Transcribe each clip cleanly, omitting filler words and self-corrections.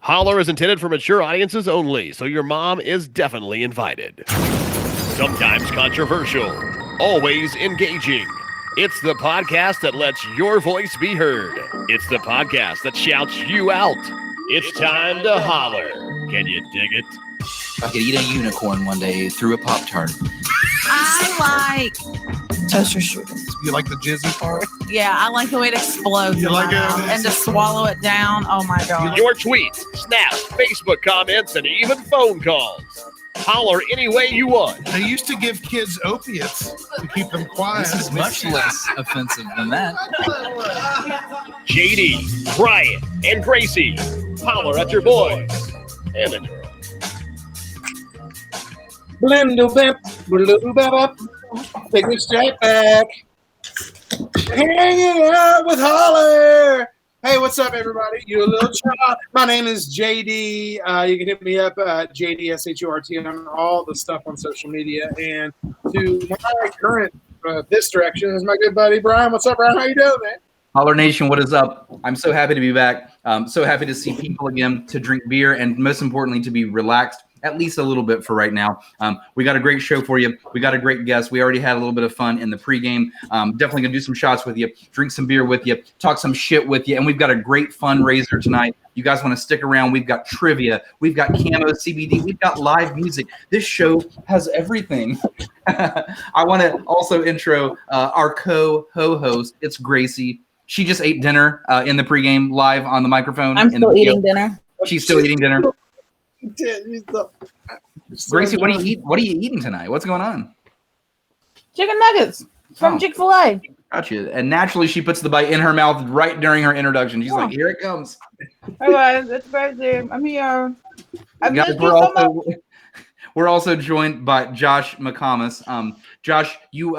Holler is intended for mature audiences only, so your mom is definitely invited. Sometimes controversial, always engaging. It's the podcast that lets your voice be heard. It's the podcast that shouts you out. It's time to holler. Can you dig it? I could eat a unicorn one day through a Pop-Tart. I like toaster strudels. You like the jizzy part? Yeah, I like the way it explodes. You like it? And to swallow it down. Oh my God. Your tweets, snaps, Facebook comments, and even phone calls. Holler any way you want. They used to give kids opiates to keep them quiet. This is much less offensive than that. JD, Brian, and Gracie. Holler at your boys and the girls. Blindo bip, blue bap, take me straight back. Hanging out with Holler. Hey, what's up, everybody? You a little child. My name is JD. You can hit me up, JDSHURT, on all the stuff on social media. And to my current, this direction is my good buddy, Brian. What's up, Brian? How you doing, man? Holler Nation, what is up? I'm so happy to be back. So happy to see people again, to drink beer, and most importantly, to be relaxed, at least a little bit for right now. We got a great show for you. We got a great guest. We already had a little bit of fun in the pregame. Definitely going to do some shots with you, drink some beer with you, talk some shit with you, and we've got a great fundraiser tonight. You guys want to stick around. We've got trivia. We've got camo CBD. We've got live music. This show has everything. I want to also intro our co-host. It's Gracie. She just ate dinner in the pregame live on the microphone. I'm still eating dinner. She's still eating dinner. Gracie, what are you eating tonight? What's going on? Chicken nuggets from Chick-fil-A. Gotcha. And naturally, she puts the bite in her mouth right during her introduction. She's like, "Here it comes." Hey guys, it's Gracie. I'm here. We're also joined by Josh McComas. Josh, you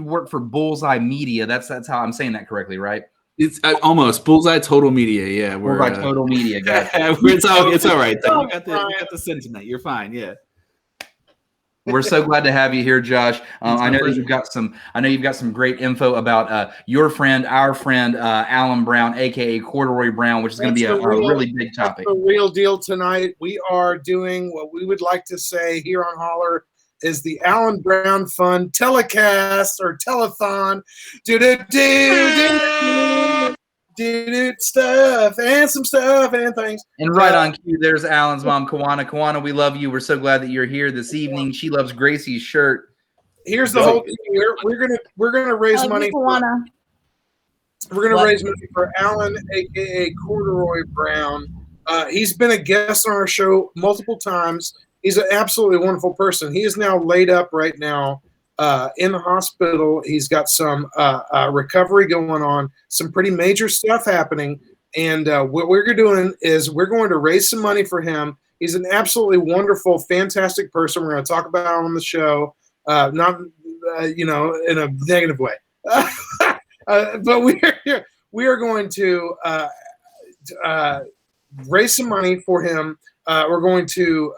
work for Bullseye Media. That's how I'm saying that correctly, right? It's almost Bullseye Total Media. Yeah, we're Bullseye Total Media. Gotcha. It's all right. Though. You got the sin tonight. You're fine. Yeah. We're so glad to have you here, Josh. I know you've got some great info about your friend, our friend, Alan Brown, aka Corduroy Brown, which is going to be a really big topic. The real deal tonight. We are doing what we would like to say here on Holler is the Alan Brown Fun telecast or telethon. Do stuff and some stuff and things. And right on cue, there's Alan's mom, Kawana. Kawana, we love you. We're so glad that you're here this evening. She loves Gracie's shirt. Here's the whole thing. We're gonna raise money. We're gonna raise money for Alan, aka Corduroy Brown. He's been a guest on our show multiple times. He's an absolutely wonderful person. He is now laid up right now in the hospital. He's got some recovery going on, some pretty major stuff happening. And what we're doing is we're going to raise some money for him. He's an absolutely wonderful, fantastic person. We're going to talk about him on the show, not in a negative way. But we are going to raise some money for him. We're going to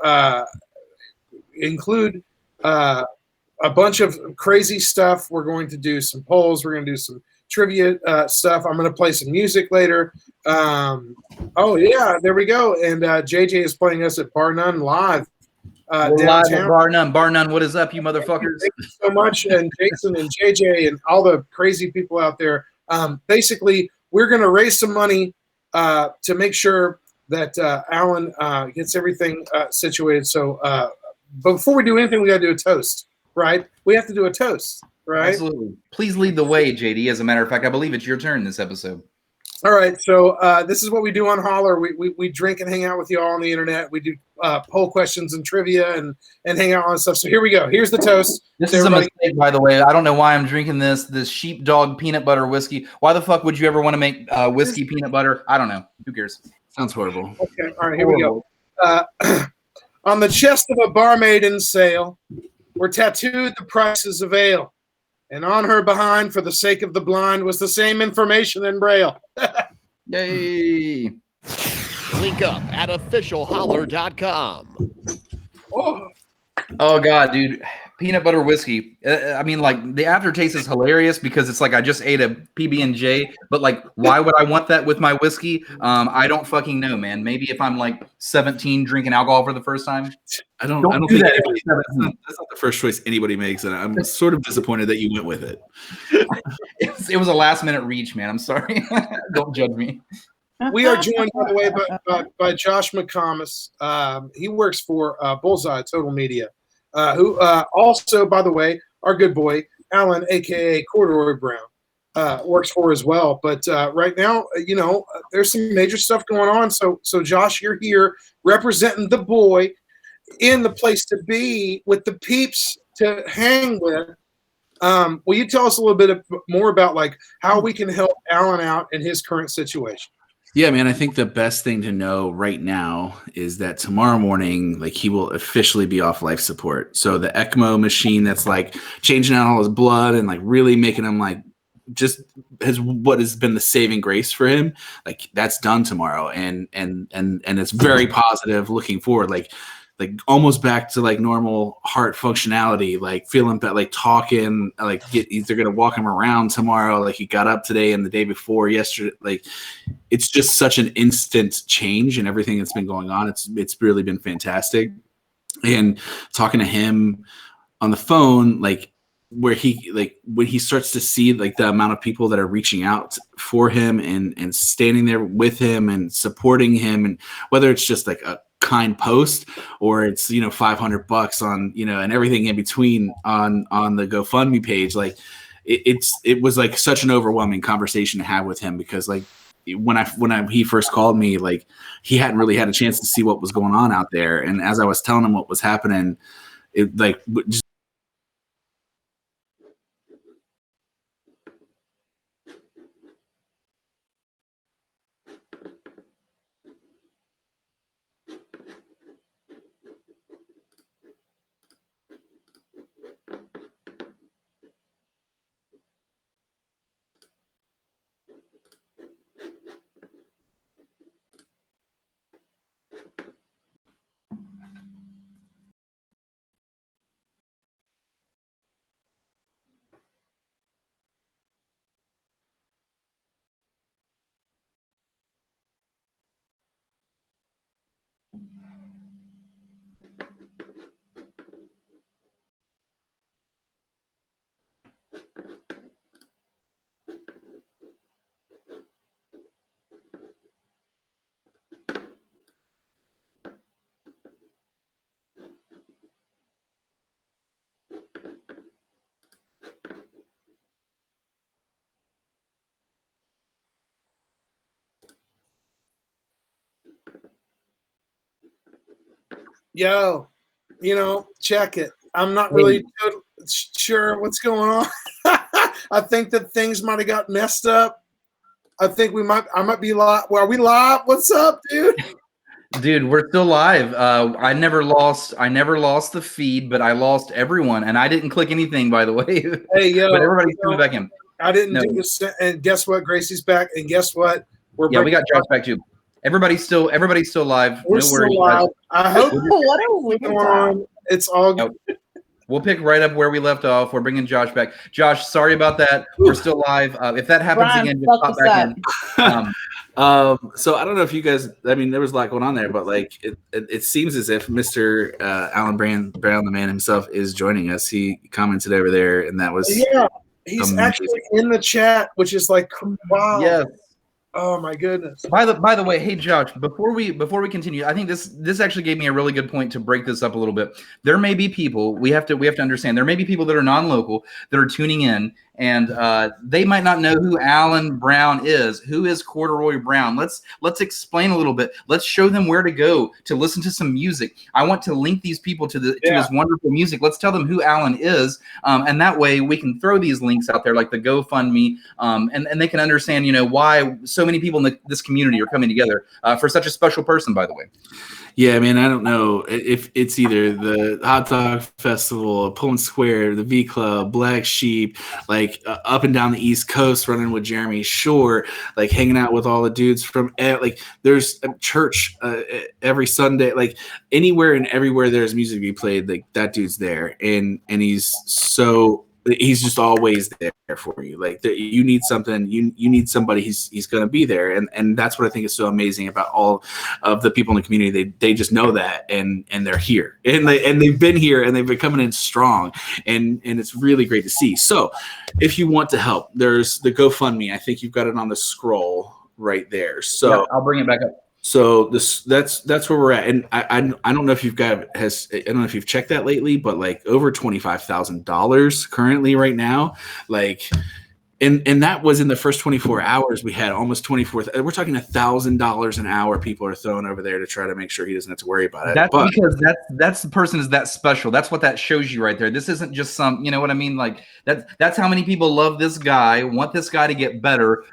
include a bunch of crazy stuff. We're going to do some polls. We're going to do some trivia stuff. I'm going to play some music later. Oh, yeah, there we go. And JJ is playing us at Bar None live. Live at Bar None. Bar None, what is up, you motherfuckers? Thank you so much. And Jason and JJ and all the crazy people out there. Basically, we're going to raise some money to make sure that Alan gets everything situated. So before we do anything, we got to do a toast, right? We have to do a toast, right? Absolutely. Please lead the way, JD. As a matter of fact, I believe it's your turn this episode. All right. So this is what we do on Holler. We drink and hang out with you all on the internet. We do poll questions and trivia and hang out on stuff. So here we go. Here's the toast. This is a mistake, by the way. I don't know why I'm drinking this sheepdog peanut butter whiskey. Why the fuck would you ever want to make whiskey peanut butter? I don't know. Who cares? Sounds horrible. Okay. All right. Here we go. On the chest of a barmaid in sail were tattooed the prices of ale. And on her behind, for the sake of the blind, was the same information in Braille. Yay. Link up at officialholler.com. Oh, God, dude. peanut butter whiskey. I mean, like the aftertaste is hilarious because it's like I just ate a PB&J, but like, why would I want that with my whiskey? I don't fucking know, man. Maybe if I'm like 17 drinking alcohol for the first time. I don't do think that. that's not the first choice anybody makes, and I'm sort of disappointed that you went with it. It was a last minute reach, man. I'm sorry. Don't judge me. We are joined, by the way, by Josh McComas. He works for Bullseye Total Media, who also, by the way, our good boy, Alan, a.k.a. Corduroy Brown, works for as well. But right now, there's some major stuff going on. So Josh, you're here representing the boy in the place to be with the peeps to hang with. Will you tell us a little bit more about like how we can help Alan out in his current situation? Yeah, man, I think the best thing to know right now is that tomorrow morning, like he will officially be off life support. So the ECMO machine that's like changing out all his blood and like really making him like just what has been the saving grace for him, like that's done tomorrow. And it's very positive looking forward. Like almost back to like normal heart functionality, like feeling that, like talking, like they're gonna walk him around tomorrow. Like he got up today and the day before yesterday. Like it's just such an instant change in everything that's been going on. It's really been fantastic. And talking to him on the phone, like where he like when he starts to see like the amount of people that are reaching out for him and standing there with him and supporting him, and whether it's just like a kind post or it's $500 on and everything in between on the GoFundMe page, like it was like such an overwhelming conversation to have with him, because like when he first called me, like he hadn't really had a chance to see what was going on out there, and as I was telling him what was happening, it like just check it. I'm not really sure what's going on. I think that things might have got messed up. I think I might be live. Well, are we live? What's up, dude? Dude, we're still live. I never lost the feed, but I lost everyone, and I didn't click anything, by the way. Hey, yo, but everybody's coming back in. I didn't do this, and guess what? Gracie's back, and guess what? We got Josh back too. Everybody's still live. We're still live. I hope What are we doing? It's all good. We'll pick right up where we left off. We're bringing Josh back. Josh, sorry about that. We're still live. If that happens again, just pop back in. So I don't know if you guys, I mean, there was a lot going on there, but like it seems as if Mr. Alan Brown, the man himself, is joining us. He commented over there, and that was he's actually in the chat, which is like, wow. Yes. Oh my goodness. By the way, hey Josh, before we continue, I think this actually gave me a really good point to break this up a little bit. There may be people we have to understand. There may be people that are non-local that are tuning in, and they might not know who Alan Brown is. Who is Corduroy Brown? Let's explain a little bit. Let's show them where to go to listen to some music. I want to link these people to his wonderful music. Let's tell them who Alan is, and that way we can throw these links out there like the GoFundMe, and they can understand why so many people in this community are coming together for such a special person, by the way. Yeah, man, I don't know if it's either the Hot Dog Festival, Pullman Square, the V Club, Black Sheep. Like like up and down the East Coast, running with Jeremy Shore, like hanging out with all the dudes from like there's a church every Sunday, like anywhere and everywhere there's music to be played, like that dude's there, and he's just always there for you. Like you need something, you need somebody. He's going to be there, and that's what I think is so amazing about all of the people in the community. They just know that, and they're here, and they've been here, and they've been coming in strong, and it's really great to see. So, if you want to help, there's the GoFundMe. I think you've got it on the scroll right there. So yeah, I'll bring it back up. So that's where we're at, and I don't know if you've I don't know if you've checked that lately, but like over $25,000 currently right now, like, and that was in the first 24 hours. We had almost 24. We're talking $1,000 an hour. People are throwing over there to try to make sure he doesn't have to worry about it. That's because that's the person is that special. That's what that shows you right there. This isn't just some, you know what I mean? Like that's how many people love this guy, want this guy to get better.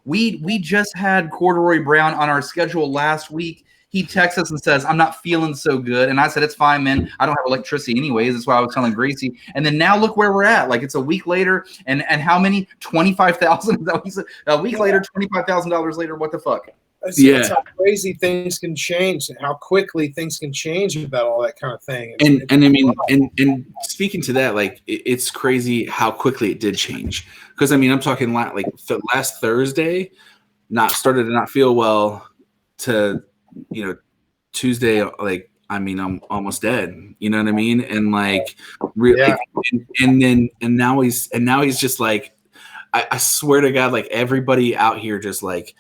We just had Corduroy Brown on our schedule last week. He texts us and says, "I'm not feeling so good." And I said, "It's fine, man. I don't have electricity anyways." That's why I was telling Gracie. And then now look where we're at. Like it's a week later, and how many? 25,000. A week later, $25,000 later. What the fuck? That's how crazy things can change, and how quickly things can change about all that kind of thing. And I mean, and speaking to that, like it's crazy how quickly it did change. Because I mean, I'm talking like last Thursday, started to not feel well to. Tuesday, like, I mean, I'm almost dead, you know what I mean? And like, really, and now he's just like, I swear to God, like everybody out here, just like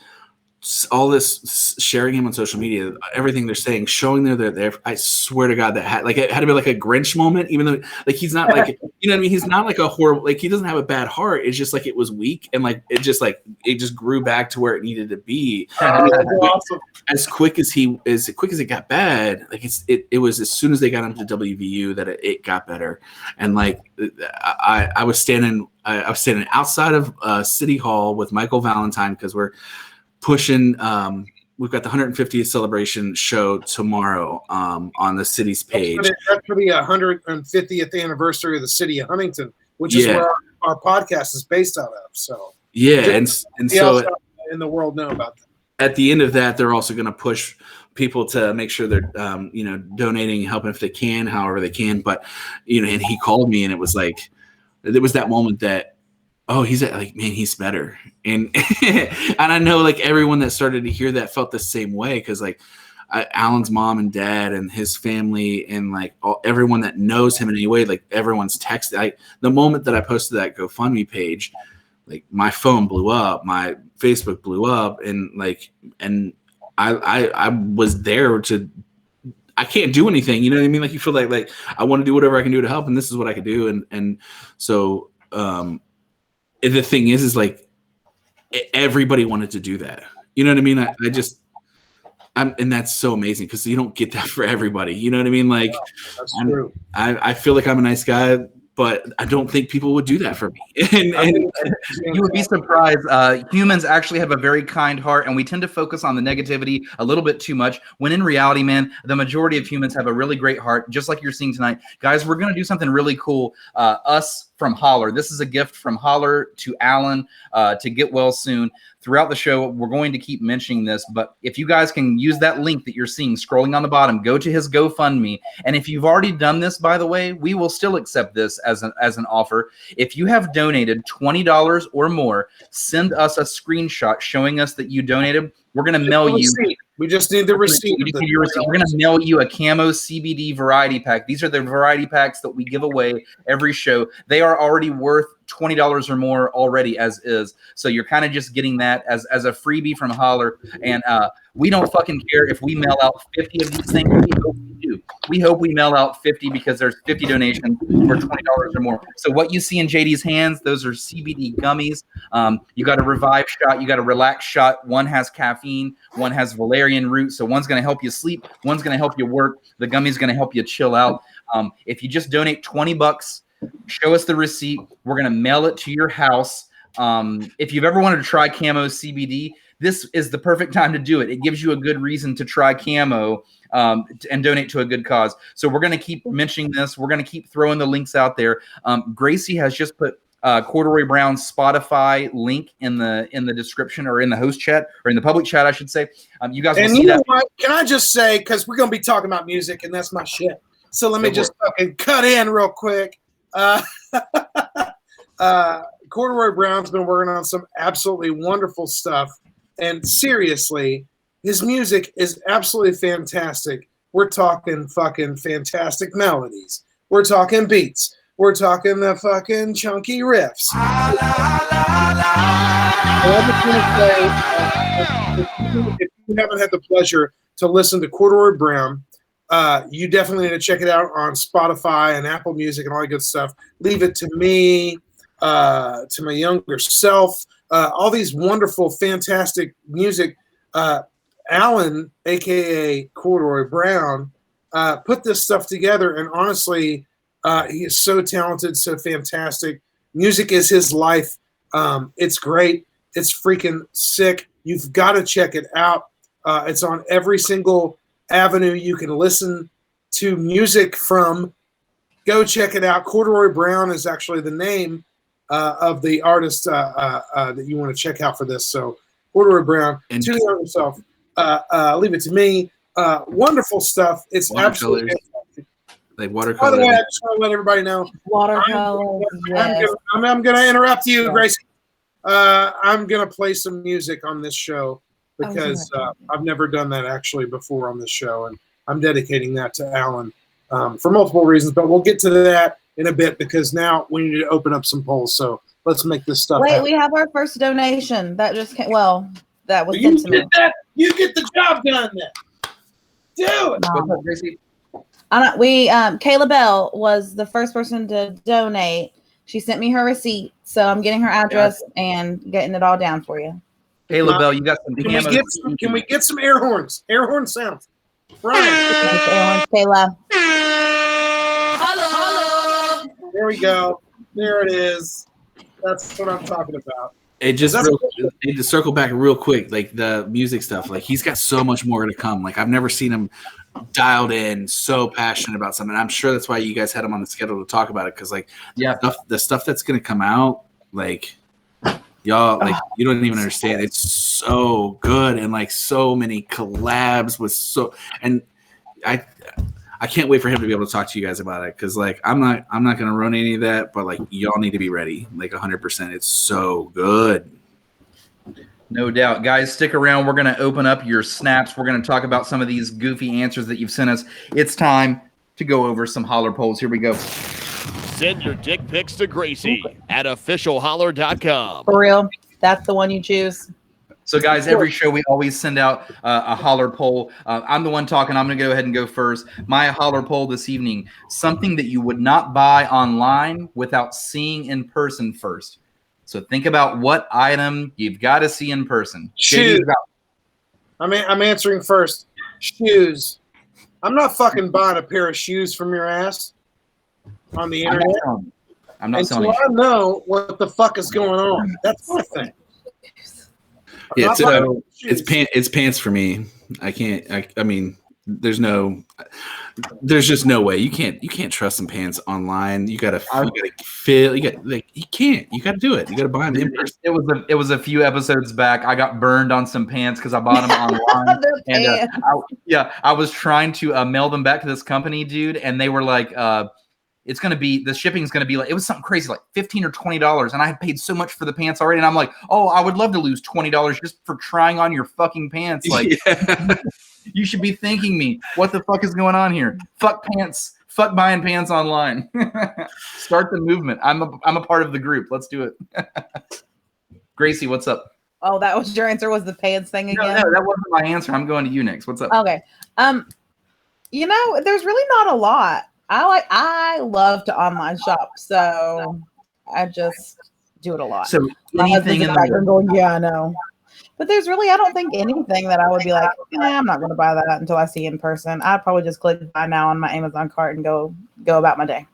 all this sharing him on social media, everything they're saying, showing they're there. I swear to God, it had to be like a Grinch moment, even though like he's not like, you know what I mean? He's not like a horrible, like he doesn't have a bad heart. It's just like it was weak, and like it just grew back to where it needed to be. Awesome. As quick as it got bad, like it was as soon as they got him to WVU that it got better. And like I was standing outside of City Hall with Michael Valentine because we're pushing. We've got the 150th celebration show tomorrow on the city's page. That's for the 150th anniversary of the city of Huntington, which is where our podcast is based out of. So and so in the world know about that. At the end of that, they're also going to push people to make sure they're donating, helping if they can, however they can. But and he called me, and it was like there was that moment that, oh, he's like, man, he's better. And and I know like everyone that started to hear that felt the same way, because like Alan's mom and dad and his family and like everyone that knows him in any way, like everyone's texted. The moment that I posted that GoFundMe page, like my phone blew up, my Facebook blew up, and I was there to. I can't do anything, you know what I mean? Like you feel like I want to do whatever I can do to help, and this is what I can do, and so the thing is like everybody wanted to do that, you know what I mean? And that's so amazing because you don't get that for everybody, you know what I mean? Like that's true. I feel like I'm a nice guy, but I don't think people would do that for me. and you would be surprised. Humans actually have a very kind heart, and we tend to focus on the negativity a little bit too much, when in reality, man, the majority of humans have a really great heart, just like you're seeing tonight. Guys, we're going to do something really cool. Us from Holler. This is a gift from Holler to Alan to get well soon. Throughout the show, we're going to keep mentioning this, but if you guys can use that link that you're seeing scrolling on the bottom, go to his GoFundMe. And if you've already done this, by the way, we will still accept this as an offer. If you have donated $20 or more, send us a screenshot showing us that you donated. We're going to mail you. We just need the receipt. We're going to mail you a camo CBD variety pack. These are the variety packs that we give away every show. They are already worth $20 or more already as is. So you're kind of just getting that as a freebie from Holler. And we don't fucking care if we mail out 50 of these things. We hope we do. We hope we mail out 50 because there's 50 donations for $20 or more. So what you see in JD's hands, those are CBD gummies. You got a Revive shot. You got a Relax shot. One has caffeine. One has valerian root. So one's going to help you sleep. One's going to help you work. The gummy's going to help you chill out. If you just donate $20, show us the receipt. We're going to mail it to your house. If you've ever wanted to try camo CBD, this is the perfect time to do it. It gives you a good reason to try camo and donate to a good cause. So we're going to keep mentioning this. We're going to keep throwing the links out there. Gracie has just put Corduroy Brown's Spotify link in the description or in the host chat or in the public chat, I should say. You guys will And see you know that. what? Can I just say, because we're going to be talking about music, and that's my shit. So let me just fucking cut in real quick. Corduroy Brown's been working on some absolutely wonderful stuff. And seriously, his music is absolutely fantastic. We're talking fucking fantastic melodies. We're talking beats. We're talking the fucking chunky riffs. If you haven't had the pleasure to listen to Corduroy Brown, you definitely need to check it out on Spotify and Apple Music and all that good stuff. Leave It to Me, to My Younger Self, all these wonderful, fantastic music. Alan, aka Corduroy Brown, put this stuff together, and honestly, he is so talented, so fantastic. Music is his life. It's great. It's freaking sick. You've got to check it out. It's on every single avenue you can listen to music from. Go check it out. Corduroy Brown is actually the name of the artist that you want to check out for this. So Corduroy Brown, To Your Younger Self, Leave It to Me. Wonderful stuff. It's absolutely fantastic. Like watercolor. By the way, I just want to let everybody know. Watercolor. Yes. I'm going to interrupt you, Gracie. I'm going to play some music on this show because I've never done that actually before on this show, and I'm dedicating that to Alan for multiple reasons. But we'll get to that in a bit because now we need to open up some polls. So let's make this stuff happen. We have our first donation. That just came. Well, that was sent to me. You get the job done then. Do it. What's up, Gracie? Kayla Bell was the first person to donate. She sent me her receipt, so I'm getting her address and getting it all down for you. Kayla Bell, you got some. Can we get some air horns? Air horn sounds. Right. Kayla. Hello. There we go. There it is. That's what I'm talking about. It just to circle back real quick, like the music stuff. Like he's got so much more to come. Like I've never seen him dialed in, so passionate about something. I'm sure that's why you guys had him on the schedule to talk about it. Because the stuff that's gonna come out, like y'all, like you don't even understand. It's so good and like so many collabs with and I can't wait for him to be able to talk to you guys about it. Because like I'm not gonna run any of that, but like y'all need to be ready, like 100%. It's so good. No doubt. Guys, stick around. We're going to open up your snaps. We're going to talk about some of these goofy answers that you've sent us. It's time to go over some holler polls. Here we go. Send your dick pics to Gracie at officialholler.com. For real? That's the one you choose? So, guys, every show we always send out a holler poll. I'm the one talking. I'm going to go ahead and go first. My holler poll this evening, something that you would not buy online without seeing in person first. So think about what item you've got to see in person. Shoes. I'm answering first. Shoes. I'm not fucking buying a pair of shoes from your ass on the internet. I'm not selling. I know what the fuck is going on. That's my thing. Yeah, it's pants for me. I can't. I mean, there's just no way you can't trust some pants online. You gotta feel. You gotta do it. You gotta buy them in person. It was a few episodes back. I got burned on some pants because I bought them online. And I was trying to mail them back to this company, dude, and they were like, it's gonna be, the shipping's gonna be like, it was something crazy, like $15 or $20, and I had paid so much for the pants already, and I'm like, oh, I would love to lose $20 just for trying on your fucking pants. Like, you should be thanking me. What the fuck is going on here? Fuck pants. Fuck buying pants online. Start the movement. I'm a part of the group. Let's do it. Gracie, what's up? Oh, that was your answer, was the pants thing again? No, that wasn't my answer. I'm going to you next. What's up? Okay. There's really not a lot. I love to online shop, so I just do it a lot. So anything in the going, yeah, I know. But there's really, I don't think anything that I would be like, I'm not going to buy that until I see it in person. I'd probably just click buy now on my Amazon cart and go about my day.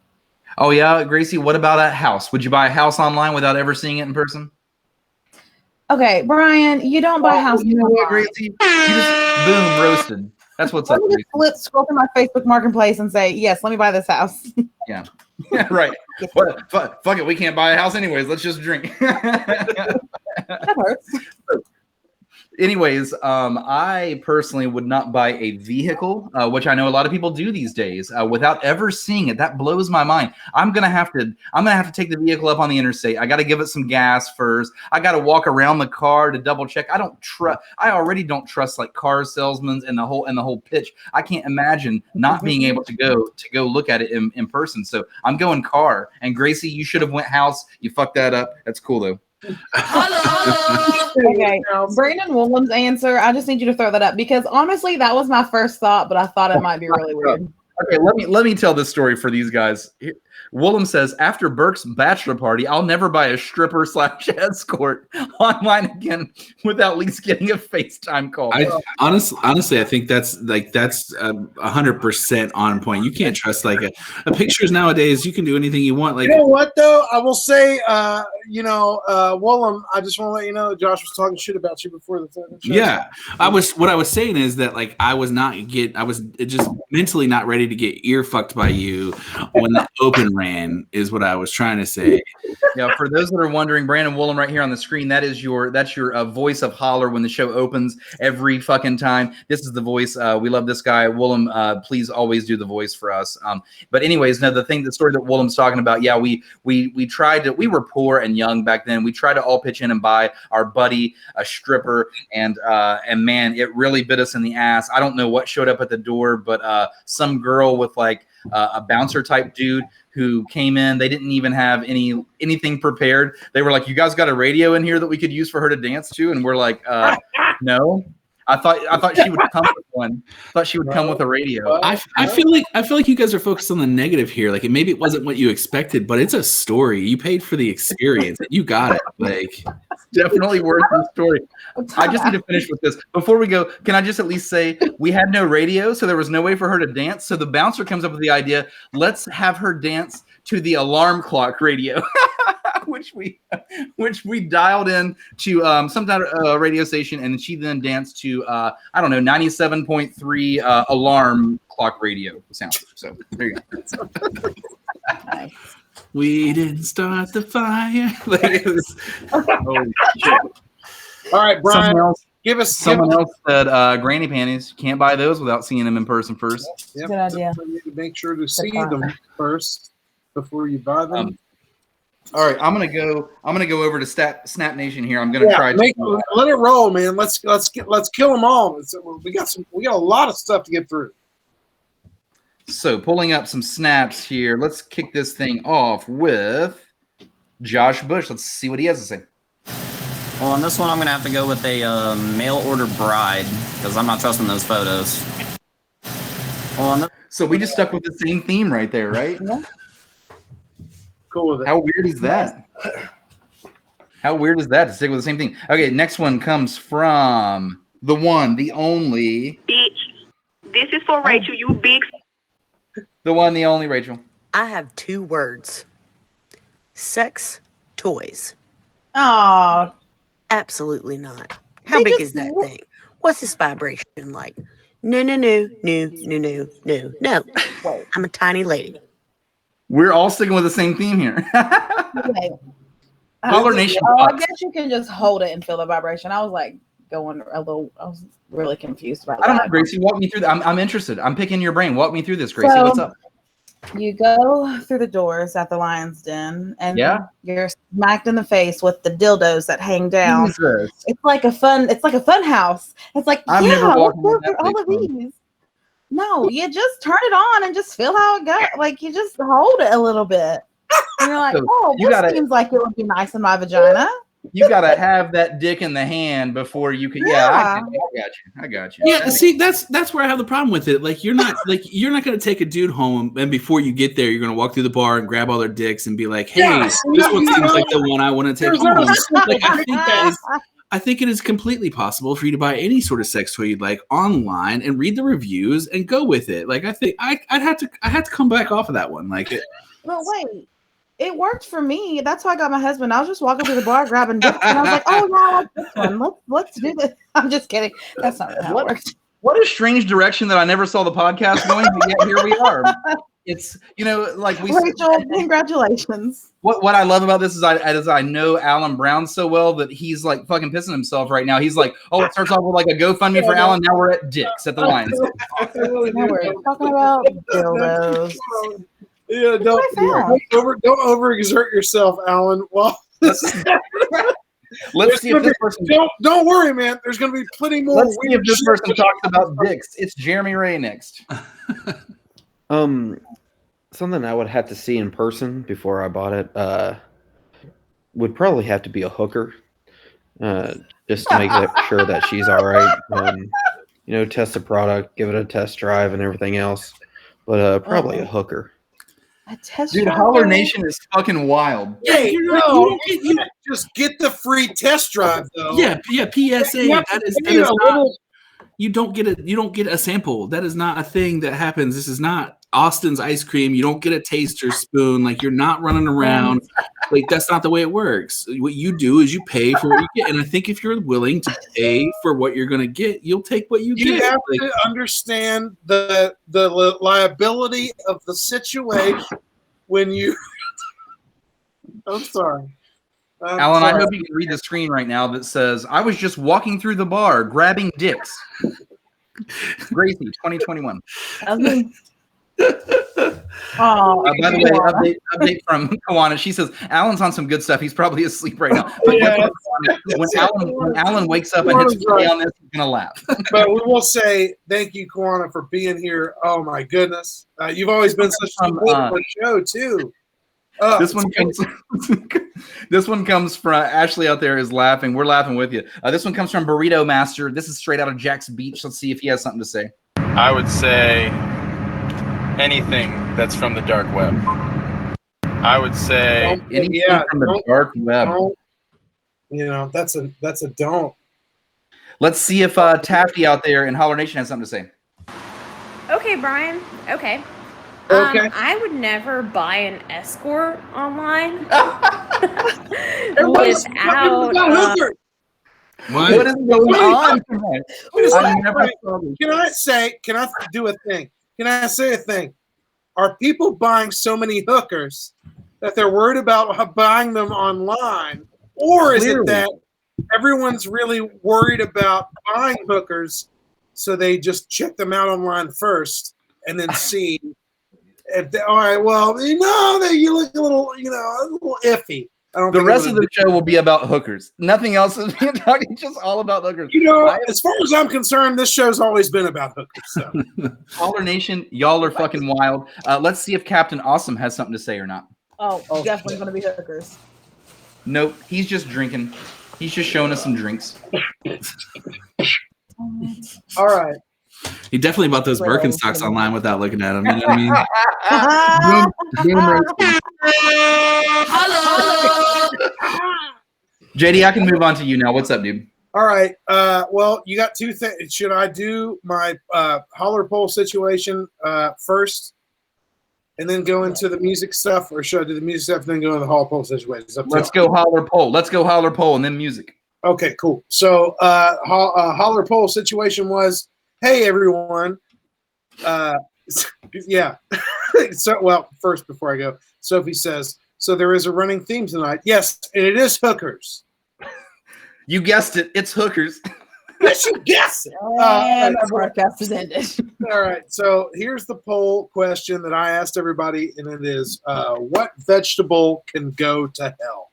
Oh yeah, Gracie, what about a house? Would you buy a house online without ever seeing it in person? Okay, Brian, you don't buy a house. You know what, Gracie? You just boom roasted. That's what's up. Scroll through my Facebook Marketplace and say, yes, let me buy this house. Yeah. Yeah, right. Well, fuck it. We can't buy a house anyways. Let's just drink. That hurts. Anyways, I personally would not buy a vehicle, which I know a lot of people do these days, without ever seeing it. That blows my mind. I'm gonna have to take the vehicle up on the interstate. I got to give it some gas first. I got to walk around the car to double check. I already don't trust like car salesmen and the whole pitch. I can't imagine not being able to go look at it in person. So I'm going car. And Gracie, you should have went house. You fucked that up. That's cool though. Okay, Brandon Woolham's answer. I just need you to throw that up because honestly, that was my first thought, but I thought it might be really weird. Okay, let me tell this story for these guys. Woolham says, after Burke's bachelor party, I'll never buy a stripper / escort online again without at least getting a FaceTime call. Honestly, I think that's 100% on point. You can't trust like a pictures nowadays. You can do anything you want. Like, you know what though? I will say, Woolham, I just want to let you know that Josh was talking shit about you before the show. Yeah, what I was saying is that like I was just mentally not ready to get ear fucked by you when the open ran is what I was trying to say. Yeah, for those that are wondering, Brandon Woolham right here on the screen, that's your voice of Holler when the show opens every fucking time. This is the voice. We love this guy. Woolham, please always do the voice for us. But anyways, no, the story that Woolham's talking about, yeah, we were poor and young back then. We tried to all pitch in and buy our buddy a stripper, and man, it really bit us in the ass. I don't know what showed up at the door, but some girl with like a bouncer type dude who came in. They didn't even have anything prepared. They were like, "You guys got a radio in here that we could use for her to dance to?" And we're like, "No." I thought she would come with one. I thought she would come with a radio. I feel like you guys are focused on the negative here. Like maybe it wasn't what you expected, but it's a story. You paid for the experience. You got it. Like it's definitely worth the story. I just need to finish with this. Before we go, can I just at least say we had no radio, so there was no way for her to dance. So the bouncer comes up with the idea, let's have her dance to the alarm clock radio. which we dialed in to some kind of radio station, and she then danced to 97.3 alarm clock radio sound. So there you go. Nice. We didn't start the fire. Like, Holy shit. All right, Brian. Someone else said granny panties. Can't buy those without seeing them in person first. Yep. Good idea. You need to make sure to see them first before you buy them. All right, I'm gonna go over to Snap Nation here. I'm gonna try. Let it roll, man. Let's kill them all. We got a lot of stuff to get through. So pulling up some snaps here. Let's kick this thing off with Josh Bush. Let's see what he has to say. Well, on this one, I'm going to have to go with a mail order bride because I'm not trusting those photos. So we just stuck with the same theme right there, right? Yeah. Cool with it. How weird is that? How weird is that to stick with the same thing? Okay, next one comes from the one, the only. Bitch, this is for Rachel, you big. The one, the only Rachel. I have 2 words. Sex toys. Oh, Absolutely not. How big is that thing? What's this vibration like? No. I'm a tiny lady. We're all sticking with the same theme here. okay. Holler Nation. I guess you can just hold it and feel the vibration. I was like going a little. I was really confused about that. I don't know, Gracie. Walk me through that. I'm interested. I'm picking your brain. Walk me through this, Gracie. What's up? You go through the doors at the Lion's Den, and you're smacked in the face with the dildos that hang down. Jesus. It's like a fun house. It's like I've never walked let's go through all of these. No, you just turn it on and just feel how it goes. Like you just hold it a little bit. And you're like, this seems like it would be nice in my vagina. You gotta have that dick in the hand before you can. I got you. Yeah, see, that's where I have the problem with it. Like you're not gonna take a dude home, and before you get there, you're gonna walk through the bar and grab all their dicks and be like, "Hey, this one seems like the one I want to take home." Like I think it is completely possible for you to buy any sort of sex toy you'd like online and read the reviews and go with it. Like I think I'd have to come back off of that one. Like it. Well, wait. It worked for me. That's how I got my husband. I was just walking through the bar grabbing dicks, and I was like, "Oh, yeah, I like this one. Let's do this." I'm just kidding. That's not how it works. What a strange direction that I never saw the podcast going, but yet here we are. it's like we Rachel, congratulations. What I love about this is I know Alan Brown so well that he's like fucking pissing himself right now. He's like, oh, it starts off with like a GoFundMe for Alan. Now we're at Dick's at the Lions. Now we're talking about dildos. Yeah, don't overexert yourself, Alan. Well, let's see if this person. Don't worry, man. There's going to be plenty more. Let's see if this person talks about dicks. It's Jeremy Ray next. Something I would have to see in person before I bought it would probably have to be a hooker, just to make sure that she's all right. Test the product, give it a test drive, and everything else. But probably a hooker. A test Dude, drive? Holler Nation is fucking wild. Hey, you just get the free test drive though. Yeah, PSA. That is not. You don't get a sample. That is not a thing that happens. This is not Austin's ice cream. You don't get a taster spoon. Like, you're not running around. Like, that's not the way it works. What you do is you pay for what you get. And I think if you're willing to pay for what you're going to get, you'll take what you get. You have to understand the liability of the situation when you. I'm sorry. Alan, I hope you can read the screen right now that says, I was just walking through the bar grabbing dicks. Gracie, 2021. That's me. By the way, update from Kawana. She says, Alan's on some good stuff. He's probably asleep right now. But when Alan wakes up and hits play on this, he's going to laugh. But we will say thank you, Kawana, for being here. Oh, my goodness. You've always been such a good show, too. This one comes from Ashley out there is laughing. We're laughing with you. This one comes from Burrito Master. This is straight out of Jack's Beach. Let's see if he has something to say. I would say anything that's from the dark web. I would say anything from the dark web. That's a don't. Let's see if Tafty out there in Holler Nation has something to say. Okay, Brian. Okay. Okay. I would never buy an escort online What is going on? Can I do a thing? Can I say a thing? Are people buying so many hookers that they're worried about buying them online? Or is it that everyone's really worried about buying hookers, so they just check them out online first and then see if they, all right, well, that you look a little iffy. The rest of the show will be about hookers. Nothing else is being talking, just all about hookers. As far as I'm concerned, this show's always been about hookers. So. Holler Nation, y'all are fucking wild. Let's see if Captain Awesome has something to say or not. Oh, definitely going to be hookers. Nope, he's just drinking. He's just showing us some drinks. All right. He definitely bought those Birkenstocks online without looking at them. You know what I mean? Hello. JD, I can move on to you now. What's up, dude? All right. Well, you got two things. Should I do my holler poll situation first and then go into the music stuff, or should I do the music stuff and then go into the holler poll situation? Let's go holler poll. Let's go holler poll and then music. Okay, cool. So holler poll situation was, hey, everyone. Yeah. First, before I go, Sophie says, so there is a running theme tonight. Yes, and it is hookers. You guessed it. It's hookers. Yes, you guessed it. And our broadcast is ended. All right. So here's the poll question that I asked everybody, and it is, what vegetable can go to hell?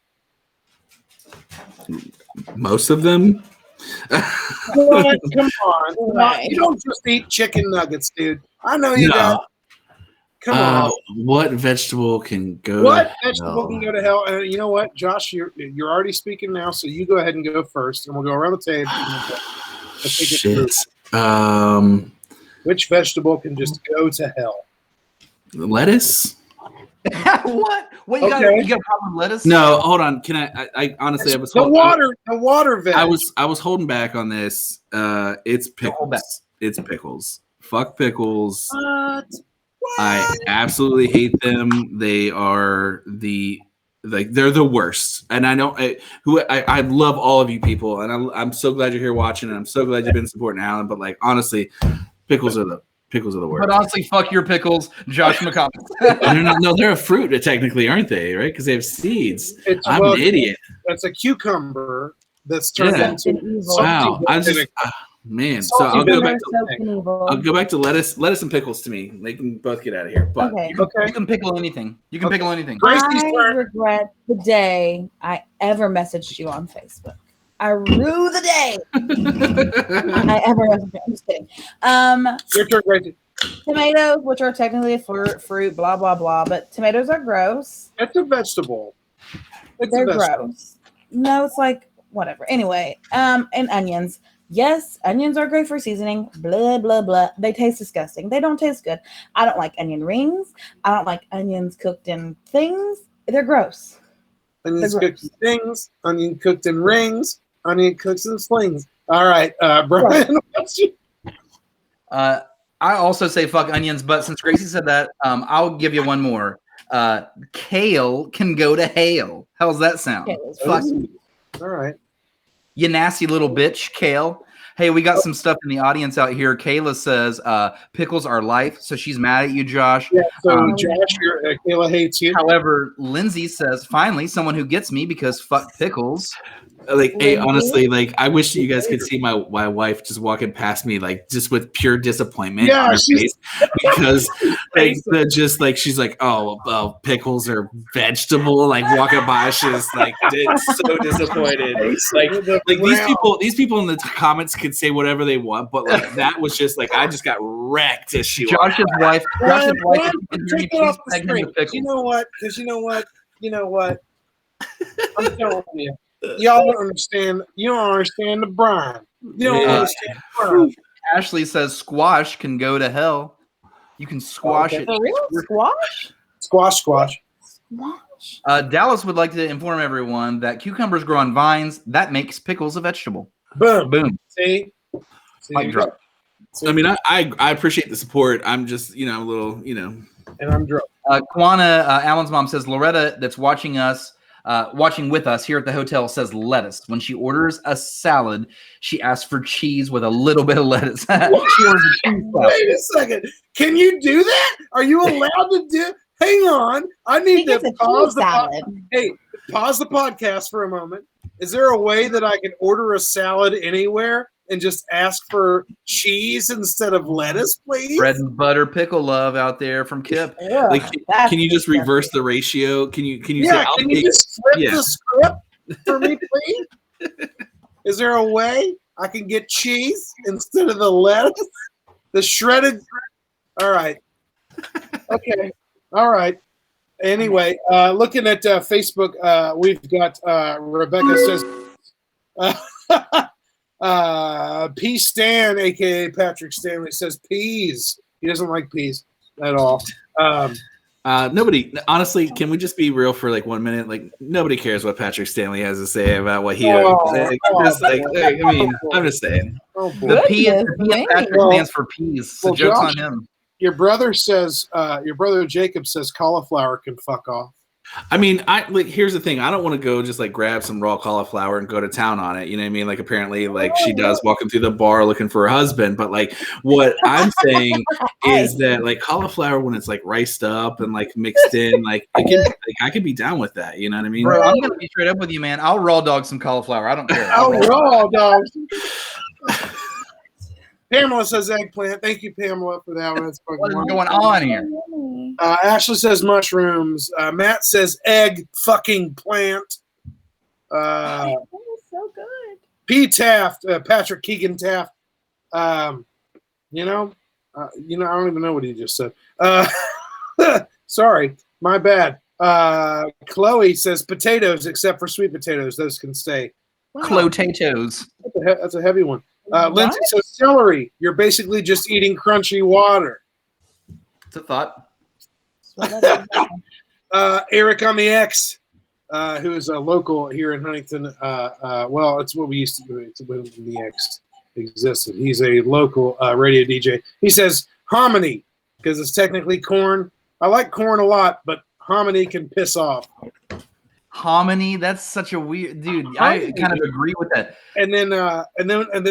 Most of them. Come on. You don't just eat chicken nuggets, dude. I know you don't. Come on. What vegetable can go to hell? And you know what, Josh, you're already speaking now, so you go ahead and go first, and we'll go around the table. Shit. Which vegetable can just go to hell? Lettuce? What? What you got a problem with lettuce? No, hold on. Can I honestly, I was the water veg. I was holding back on this. It's pickles. It's pickles. Fuck pickles. What? I absolutely hate them. They are they're the worst. And I know I love all of you people, and I'm so glad you're here watching, and I'm so glad you've been supporting Alan. But honestly, pickles are Pickles are the worst. But honestly, fuck your pickles, Josh McComas. No, they're a fruit technically, aren't they? Right? Because they have seeds. I'm an idiot. That's a cucumber that's turned into wow. I'm just man. So I'll go back to lettuce and pickles to me. They can both get out of here. But you can pickle anything. You can pickle anything. I regret the day I ever messaged you on Facebook. I rue the day I ever messaged you. I'm just kidding. Your turn, Gracie. Tomatoes, which are technically a fruit, blah blah blah, but tomatoes are gross. It's a vegetable. They're gross. No, it's like whatever. Anyway, and onions. Yes, onions are great for seasoning. Blah blah blah. They taste disgusting. They don't taste good. I don't like onion rings. I don't like onions cooked in things. They're gross. Onions cooked in things. Onion cooked in rings. Onion cooked in slings. All right, Brian. What's you? I also say fuck onions, but since Gracie said that, I'll give you one more. Kale can go to hell. How's that sound? Fuck. All right. You nasty little bitch, Kale. Hey, we got some stuff in the audience out here. Kayla says pickles are life, so she's mad at you, Josh. Yeah, so Josh, Kayla hates you. However, Lindsay says, finally, someone who gets me because fuck pickles. Like, hey, honestly, like I wish you guys could see my wife just walking past me, like just with pure disappointment on her face, because like she's like, oh, pickles are vegetable. Like walking by, she's like so disappointed. Like these people in the comments could say whatever they want, but like that was just like I just got wrecked as she. Josh's wife. Take it off the screen. You know what? Because you know what? I'm telling you. Y'all don't understand. You don't understand the brine. You don't understand the brine. Ashley says squash can go to hell. You can squash it. For real? Squash? Squash. Dallas would like to inform everyone that cucumbers grow on vines. That makes pickles a vegetable. Boom. See? Mic drop. I mean, I appreciate the support. I'm just, a little, And I'm drunk. Kwana, Alan's mom says Loretta, that's watching with us here at the hotel, says lettuce. When she orders a salad, she asks for cheese with a little bit of lettuce. She orders a cheese salad. Wait a second. Can you do that? Are you allowed to do? Hang on. I need to pause the pause the podcast for a moment. Is there a way that I can order a salad anywhere and just ask for cheese instead of lettuce, please? Bread and butter pickle love out there from Kip. Yeah, like, can you just reverse the ratio? Can you say? Can you just flip the script for me, please? Is there a way I can get cheese instead of the lettuce? The shredded. All right. Okay. All right. Anyway, looking at Facebook, we've got Rebecca says. P Stan, aka Patrick Stanley, says peas. He doesn't like peas at all. Nobody, honestly, can we just be real for like 1 minute? Like nobody cares what Patrick Stanley has to say about what he. I'm just saying. The P in Patrick stands for peas. So joke's on him. Your brother Jacob says cauliflower can fuck off. I mean, here's the thing. I don't want to go just like grab some raw cauliflower and go to town on it. You know what I mean? Like apparently like she does walking through the bar looking for her husband. But like what I'm saying is that like cauliflower, when it's like riced up and like mixed in, like I could be down with that. You know what I mean? Bro, I'm going to be straight up with you, man. I'll raw dog some cauliflower. I don't care. I'll raw dog. Pamela says eggplant. Thank you, Pamela, for that one. That's what is going on here? Ashley says mushrooms. Matt says egg fucking plant. That was so good. P. Taft, Patrick Keegan Taft. I don't even know what he just said. Sorry, my bad. Chloe says potatoes, except for sweet potatoes. Those can stay. Wow. Clotatoes. That's a heavy one. Lindsay says celery. You're basically just eating crunchy water. It's a thought. Eric on the X, who is a local here in Huntington. Well, it's what we used to do. It's when the X existed. He's a local radio DJ. He says hominy because it's technically corn. I like corn a lot, but hominy can piss off. Hominy. That's such a weird dude. I kind of agree with that. And then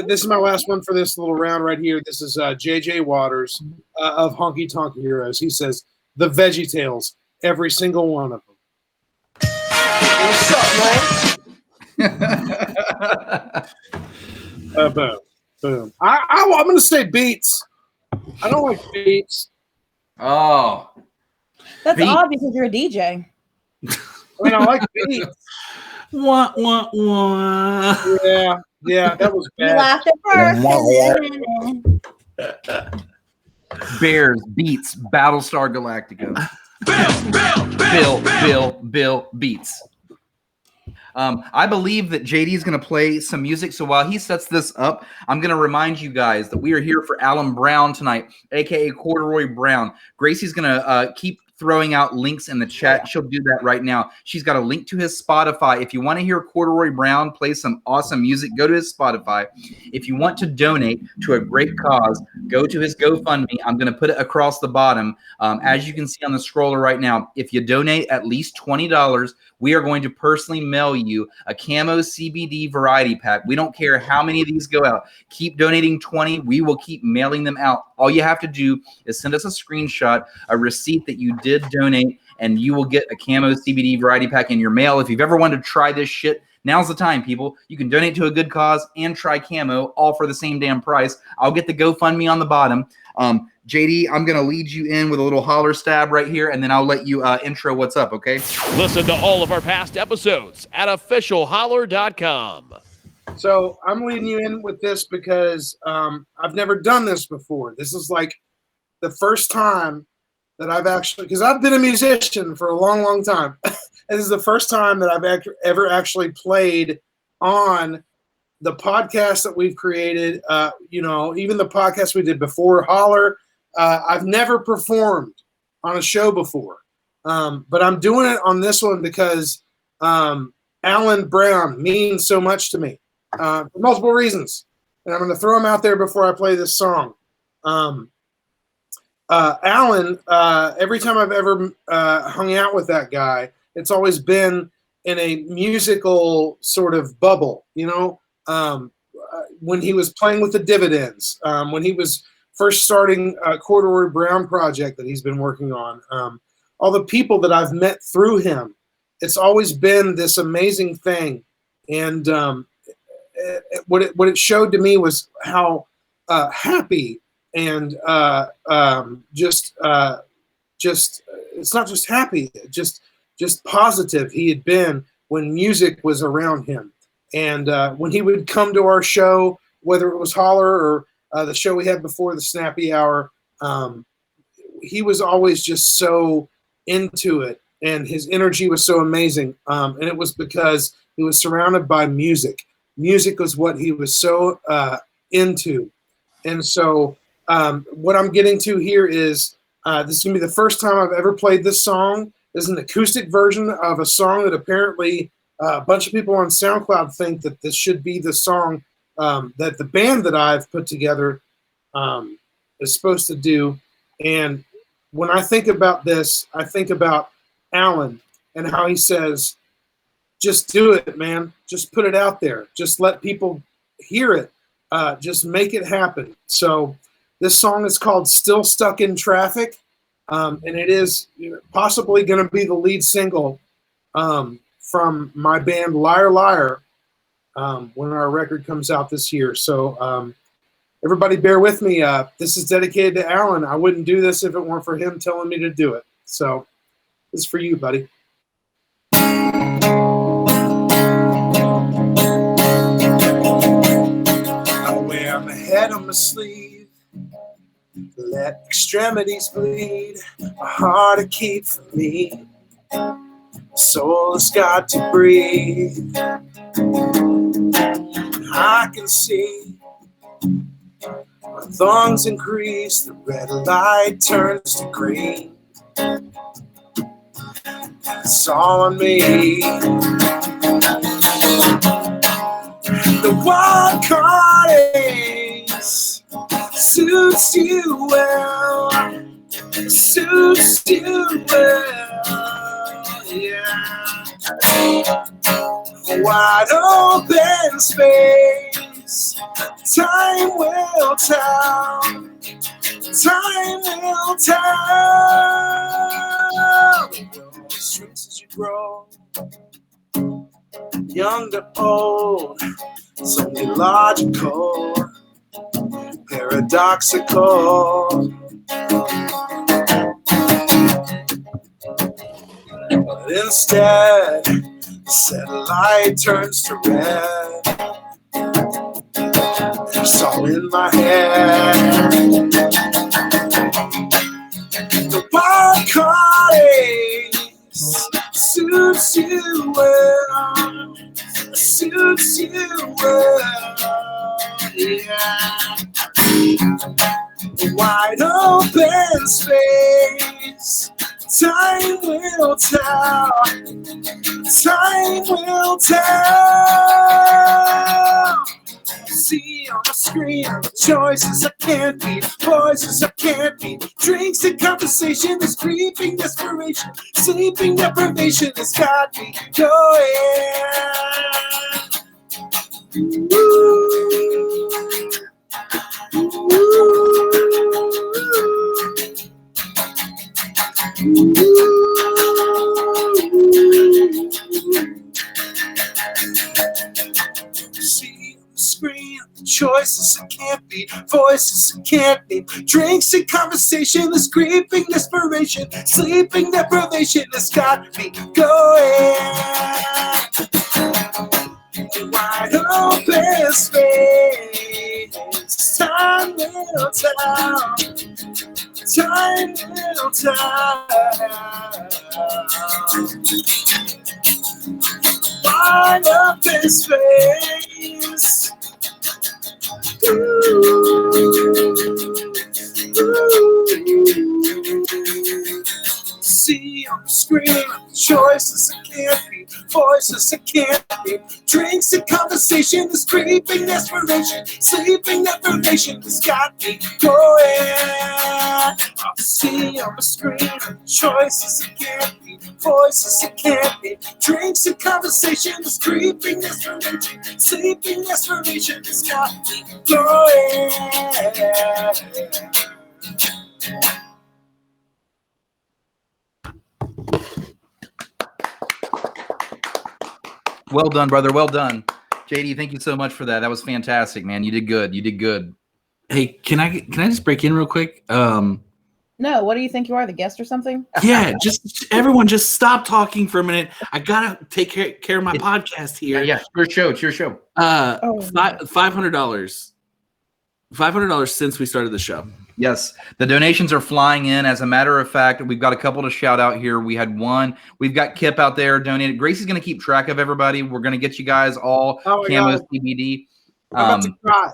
this is my last one for this little round right here. This is JJ Waters of Honky Tonk Heroes. He says the Veggie Tales, every single one of them. What's up, man? Boom, boom. I'm gonna say Beats. I don't like Beats. Oh, that's odd because you're a DJ. I mean, I like Beats. Wah, wah, wah. Yeah, that was bad. You laughed at first. Bears, Beats, Battlestar Galactica. Bill, Beats. I believe that JD is going to play some music. So while he sets this up, I'm going to remind you guys that we are here for Alan Brown tonight, aka Corduroy Brown. Gracie's going to keep throwing out links in the chat. She'll do that right now. She's got a link to his Spotify. If you want to hear Corduroy Brown play some awesome music, go to his Spotify. If you want to donate to a great cause, go to his GoFundMe. I'm going to put it across the bottom. As you can see on the scroller right now, if you donate at least $20, we are going to personally mail you a camo CBD variety pack. We don't care how many of these go out. Keep donating 20. We will keep mailing them out. All you have to do is send us a screenshot, a receipt that you did donate, and you will get a camo CBD variety pack in your mail. If you've ever wanted to try this shit, now's the time, people. You can donate to a good cause and try camo, all for the same damn price. I'll get the GoFundMe on the bottom. JD, I'm going to lead you in with a little holler stab right here, and then I'll let you intro what's up, okay? Listen to all of our past episodes at officialholler.com. So I'm leading you in with this because I've never done this before. This is like the first time that I've actually, because I've been a musician for a long, long time. This is the first time that I've ever actually played on the podcast that we've created. Even the podcast we did before Holler. I've never performed on a show before, but I'm doing it on this one because Alan Brown means so much to me for multiple reasons, and I'm going to throw him out there before I play this song. Alan, every time I've ever hung out with that guy, it's always been in a musical sort of bubble, when he was playing with the Dividends, when he was first starting a Corduroy Brown project that he's been working on, all the people that I've met through him, it's always been this amazing thing. And what it showed to me was how happy and just it's not just happy, just positive he had been when music was around him. And when he would come to our show, whether it was Holler or the show we had before, the Snappy Hour, he was always just so into it, and his energy was so amazing. And it was because he was surrounded by music. Music was what he was so into. And so what I'm getting to here is this is going to be the first time I've ever played this song. This is an acoustic version of a song that apparently a bunch of people on SoundCloud think that this should be the song that the band that I've put together is supposed to do. And when I think about this, I think about Alan and how he says, just do it, man. Just put it out there. Just let people hear it. Just make it happen. So this song is called Still Stuck in Traffic. And it is possibly going to be the lead single from my band Liar Liar when our record comes out this year. So everybody bear with me. This is dedicated to Alan. I wouldn't do this if it weren't for him telling me to do it. So this is for you, buddy. I wear my head on my sleeve, let extremities bleed, my heart to keep for me, soul has got to breathe. I can see my thongs increase, the red light turns to green. It's all on me. The wild card ace suits you well, suits you well, yeah. Wide open space. Time will tell. Time will tell. The world shrinks as you grow. Young to old. It's only logical. Paradoxical. But instead, satellite turns to red. It's all in my head. The wild cottage suits you well. Suits you well. Yeah. Wide open space. Time will tell. Time will tell. See on the screen, choices I can't beat, voices I can't beat, drinks and conversation is creeping desperation, sleeping deprivation has got me going. See on the screen, choices I can't beat, voices I can't beat, drinks and conversation is creeping desperation, sleeping deprivation has got me going. Wide open space, time will tell. Time will tell. Wide open space. See on the screen, choices I can't beat, voices I can't beat, drinks and conversation is creeping desperation, sleeping deprivation has got me going. I see on the screen, choices I can't beat, voices I can't beat, drinks and conversation is creeping desperation, sleeping desperation has got me going. Well done, brother. Well done. JD, thank you so much for that. That was fantastic, man. You did good. You did good. Hey, can I just break in real quick? No, what do you think you are, the guest or something? Yeah, just everyone just stop talking for a minute. I gotta take care of my podcast here. Yeah, it's your show. It's your show. $500. $500 since we started the show. Yes, the donations are flying in. As a matter of fact, we've got a couple to shout out here. We had one. We've got Kip out there donated. Gracie's going to keep track of everybody. We're going to get you guys all camo CBD. I'm about to cry.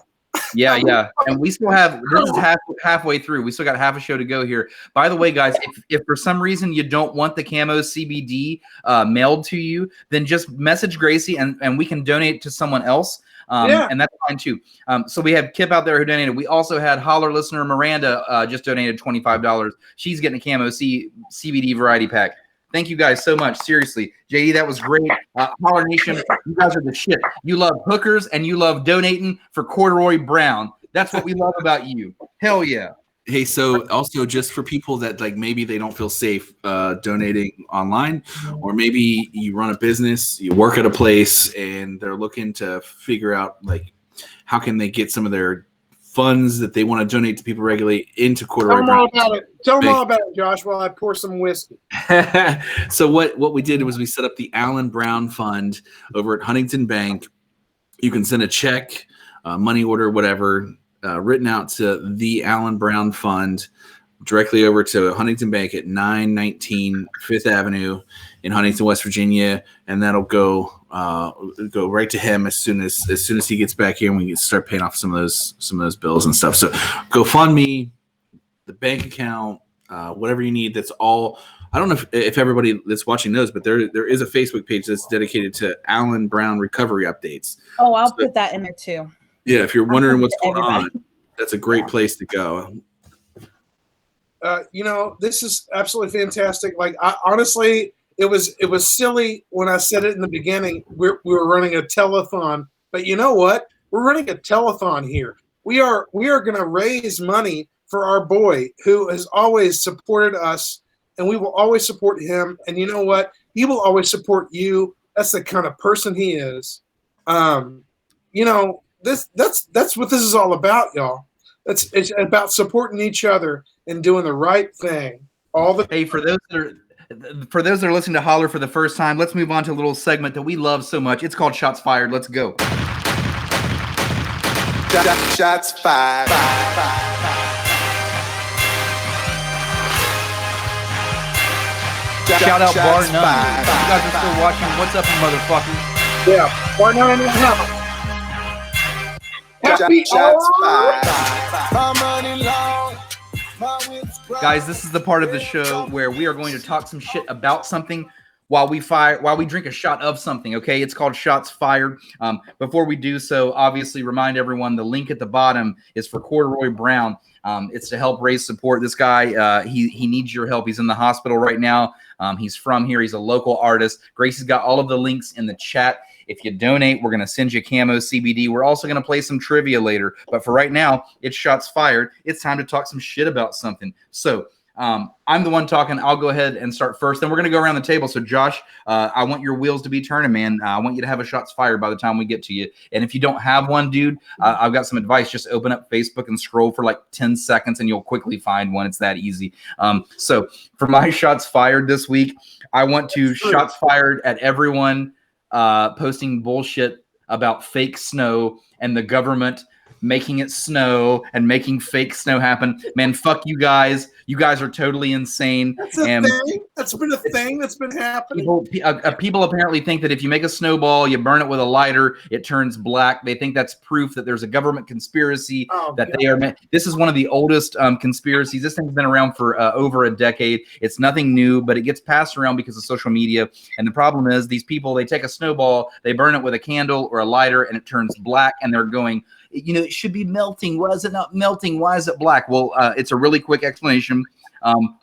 Yeah. And we still have, this is halfway through. We still got half a show to go here. By the way, guys, if for some reason you don't want the camo CBD mailed to you, then just message Gracie and we can donate it to someone else. And that's fine too. So we have Kip out there who donated. We also had Holler listener Miranda just donated $25. She's getting a camo CBD variety pack. Thank you guys so much. Seriously, JD, that was great. Holler Nation, you guys are the shit. You love hookers and you love donating for corduroy brown. That's what we love about you. Hell yeah. Hey, so also just for people that like maybe they don't feel safe donating online, or maybe you run a business, you work at a place, and they're looking to figure out like how can they get some of their funds that they want to donate to people regularly into corduroy brown. Tell them all about it, Josh, while I pour some whiskey. So what we did was we set up the Allen Brown Fund over at Huntington Bank. You can send a check, money order, whatever, written out to the Allen Brown Fund directly over to Huntington Bank at 919 Fifth Avenue in Huntington, West Virginia, and that'll go right to him as soon as he gets back here, and we can start paying off some of those bills and stuff. So GoFundMe, the bank account, whatever you need. That's all. I don't know if everybody that's watching knows, but there is a Facebook page that's dedicated to Allen Brown recovery updates. Oh, I'll put that in there too. Yeah, if you're wondering what's going on, that's a great place to go. This is absolutely fantastic. Like, honestly, it was silly when I said it in the beginning. We were running a telethon, but you know what? We're running a telethon here. We are going to raise money for our boy who has always supported us, and we will always support him. And you know what? He will always support you. That's the kind of person he is. You know, that's what this is all about, y'all. It's about supporting each other and doing the right thing. Hey, for those that are listening to Holler for the first time, let's move on to a little segment that we love so much. It's called Shots Fired. Let's go. Shots fired. Shout out Bar None. You guys are still watching. What's up, motherfuckers? Yeah, Bar None in the house. Shots fired. Guys, this is the part of the show where we are going to talk some shit about something while we drink a shot of something. Okay, it's called Shots Fired. Before we do so, obviously remind everyone the link at the bottom is for Corduroy Brown. It's to help raise support. This guy, he needs your help. He's in the hospital right now. He's from here. He's a local artist. Gracie's got all of the links in the chat. If you donate, we're going to send you Camo CBD. We're also going to play some trivia later. But for right now, it's Shots Fired. It's time to talk some shit about something. So I'm the one talking. I'll go ahead and start first. Then we're going to go around the table. So, Josh, I want your wheels to be turning, man. I want you to have a Shots Fired by the time we get to you. And if you don't have one, dude, I've got some advice. Just open up Facebook and scroll for like 10 seconds, and you'll quickly find one. It's that easy. So for my Shots Fired this week, I want to Shots Fired at everyone posting bullshit about fake snow and the government making it snow and making fake snow happen. Man, fuck you guys. You guys are totally insane. That's a thing. That's been a thing that's been happening. People apparently think that if you make a snowball, you burn it with a lighter, it turns black. They think that's proof that there's a government conspiracy they are. This is one of the oldest conspiracies. This thing's been around for over a decade. It's nothing new, but it gets passed around because of social media. And the problem is these people, they take a snowball, they burn it with a candle or a lighter, and it turns black, and they're going, you know, it should be melting. Why is it not melting? Why is it black? Well, it's a really quick explanation.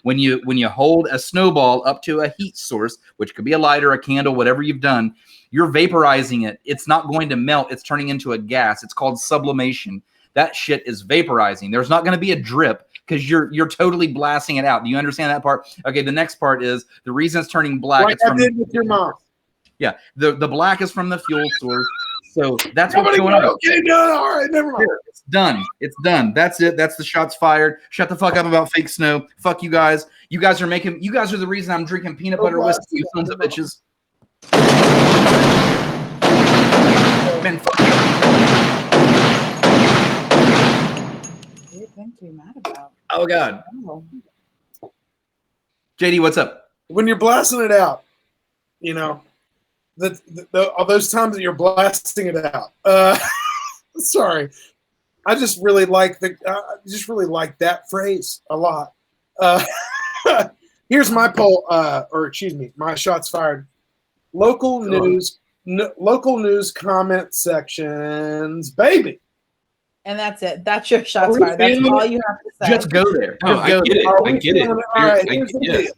When you hold a snowball up to a heat source, which could be a lighter, a candle, whatever you've done, you're vaporizing it. It's not going to melt. It's turning into a gas. It's called sublimation. That shit is vaporizing. There's not going to be a drip because you're totally blasting it out. Do you understand that part? Okay, the next part is the reason it's turning black. Like I did with your mom. Yeah, the black is from the fuel source. So that's what's going on. Okay, done. All right, never mind. It's done. It's done. That's it. That's the Shots Fired. Shut the fuck up about fake snow. Fuck you guys. You guys are the reason I'm drinking peanut butter whiskey, you sons of bitches. Man, fuck you. What do you think to be mad about? Oh, God. JD, what's up? When you're blasting it out, you know, all those times that you're blasting it out. Sorry, I just really like that phrase a lot. Here's my poll, my Shots Fired. Local news comment sections, baby. And that's it. That's your Shots Fired. That's all you have to say. Just go there. I get it. I get it. All right, here's the deal.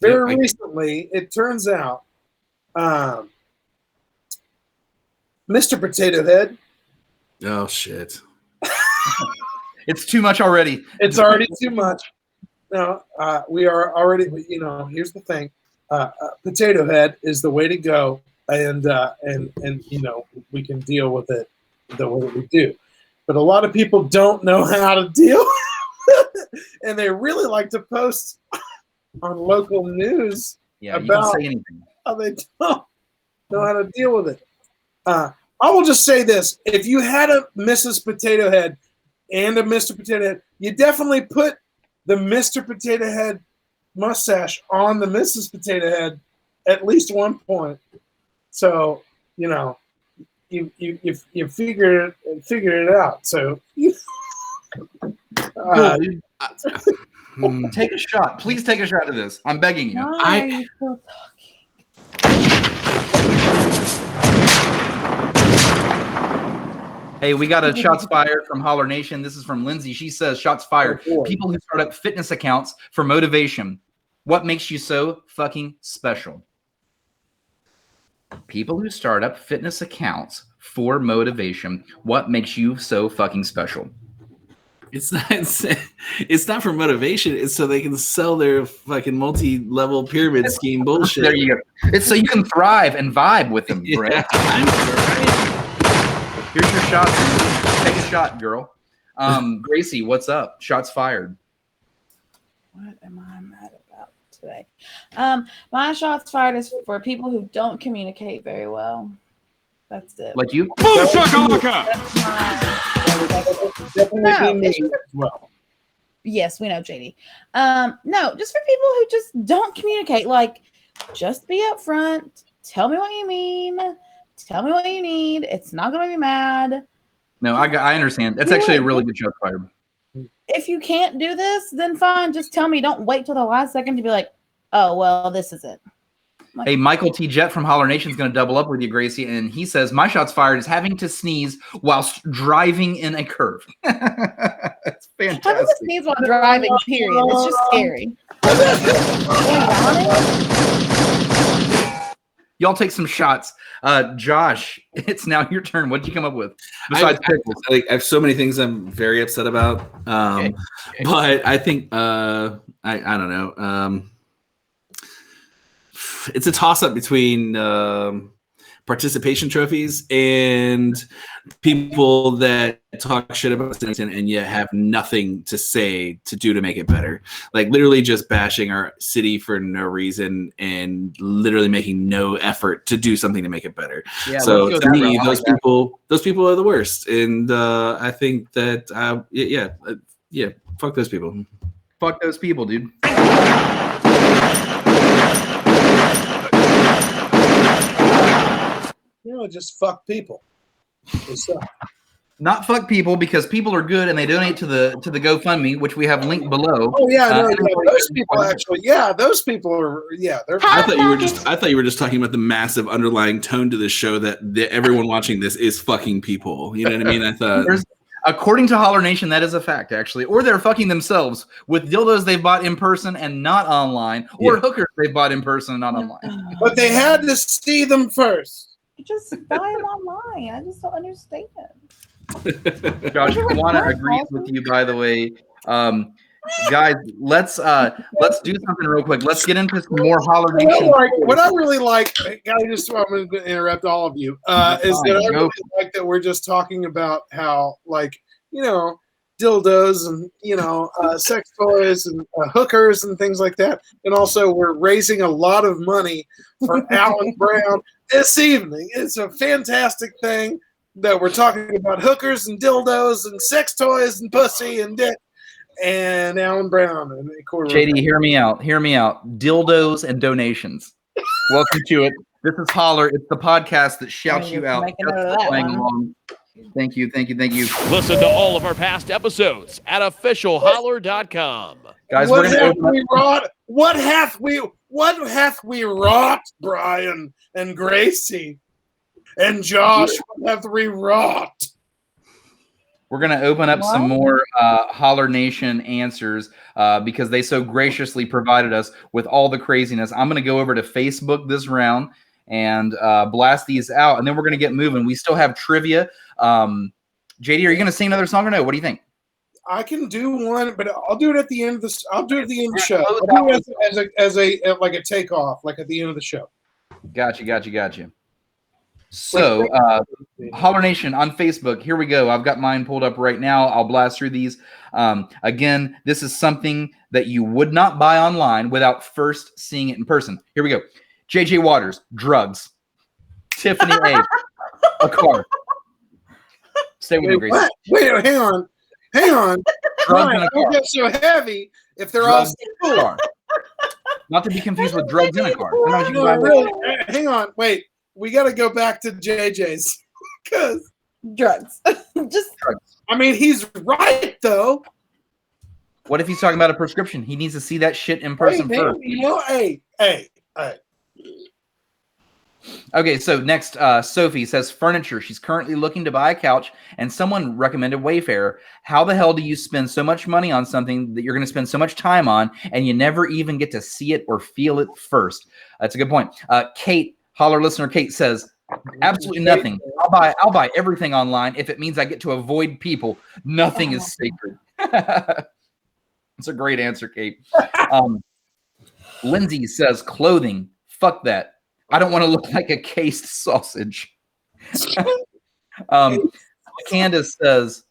Very recently, it turns out, Mr. Potato Head. Oh shit! It's too much already. It's already too much. No, we are already. You know, here's the thing: Potato Head is the way to go, and you know we can deal with it the way that we do. But a lot of people don't know how to deal, and they really like to post on local news about say anything. How they don't know how to deal with it. I will just say this: if you had a Mrs. Potato Head and a Mr. Potato Head, you definitely put the Mr. Potato Head mustache on the Mrs. Potato Head at least one point. So you know, you figured it out. So take a shot. Please take a shot of this. I'm begging you. Why are you still talking? Hey, we got a Shots Fired from Holler Nation. This is from Lindsay. She says, Shots Fired. People who start up fitness accounts for motivation. What makes you so fucking special? People who start up fitness accounts for motivation. What makes you so fucking special? It's not for motivation. It's so they can sell their fucking multi-level pyramid scheme bullshit. There you go. It's so you can thrive and vibe with them, Brett. Here's your shot. Take a shot, girl. Gracie, what's up? Shots fired. What am I mad about today? My shots fired is for people who don't communicate very well. That's it. Like you? Boom shakalaka! Well. Yes, we know, JD. No, just for people who just don't communicate. Like, just be upfront. Tell me what you mean. Tell me what you need. It's not going to be mad. No, I understand. That's actually a really good shot fired. If you can't do this, then fine. Just tell me. Don't wait till the last second to be like, oh, well, this is it. Like, hey, Michael T. Jet from Holler Nation is going to double up with you, Gracie, and he says, my shots fired is having to sneeze whilst driving in a curve. That's fantastic. Having to sneeze while driving, period. It's just scary. Y'all take some shots. Josh, it's now your turn. What did you come up with? Besides pickles? I have so many things I'm very upset about. Okay. But I think, I don't know. It's a toss-up between participation trophies and people that talk shit about Sennington and yet have nothing to say to do to make it better. Like literally just bashing our city for no reason and literally making no effort to do something to make it better. Yeah, so to me, those people are the worst. And I think that fuck those people. Fuck those people, dude. Just fuck people. Not fuck people, because people are good and they donate to the GoFundMe, which we have linked below. Oh yeah, those people actually. Yeah, those people are. Yeah, they're. I thought you were just talking about the massive underlying tone to this show that everyone watching this is fucking people. You know what I mean? I thought. According to Holler Nation, that is a fact, actually. Or they're fucking themselves with dildos they've bought in person and not online, or hookers they've bought in person and not online. But they had to see them first. Just buy them online. I just don't understand. Josh, Juana agrees with you, by the way. Guys, let's do something real quick. Let's get into some more Holler Nation. What I really like, I'm going to interrupt all of you, is that I really like that we're just talking about how, like, dildos and, sex toys and hookers and things like that. And also we're raising a lot of money for Alan Brown this evening. It's a fantastic thing that we're talking about hookers and dildos and sex toys and pussy and dick. And Alan Brown and JD, hear me out. Dildos and donations. Welcome to it. This is Holler. It's the podcast that shouts you out. Thank you. Listen to all of our past episodes at officialholler.com. Guys, what hath we wrought, Brian and Gracie and Josh? What hath we wrought? We're going to open up some more Holler Nation answers because they so graciously provided us with all the craziness. I'm going to go over to Facebook this round and blast these out, and then we're going to get moving. We still have trivia. JD, are you going to sing another song or no? What do you think? I can do one, but I'll do it at the end of the. I'll do it at the end of the show. I'll do it as a takeoff, like at the end of the show. Gotcha. So, Holler Nation on Facebook, here we go. I've got mine pulled up right now. I'll blast through these. Again, this is something that you would not buy online without first seeing it in person. Here we go. JJ Waters, drugs. Tiffany A, a car. Stay with me, Grace. Wait, hang on. Why don't get so heavy if they're all car. Not to be confused with drugs in a car. Hang on, wait. We got to go back to JJ's because drugs. Just drugs. I mean, he's right though. What if he's talking about a prescription? He needs to see that shit in person first. Hey. Okay, so next, Sophie says furniture. She's currently looking to buy a couch, and someone recommended Wayfair. How the hell do you spend so much money on something that you're going to spend so much time on, and you never even get to see it or feel it first? That's a good point. Kate, Holler listener Kate says, absolutely nothing. I'll buy everything online if it means I get to avoid people. Nothing is sacred. It's a great answer, Kate. Lindsay says clothing. Fuck that. I don't want to look like a cased sausage. Candace says,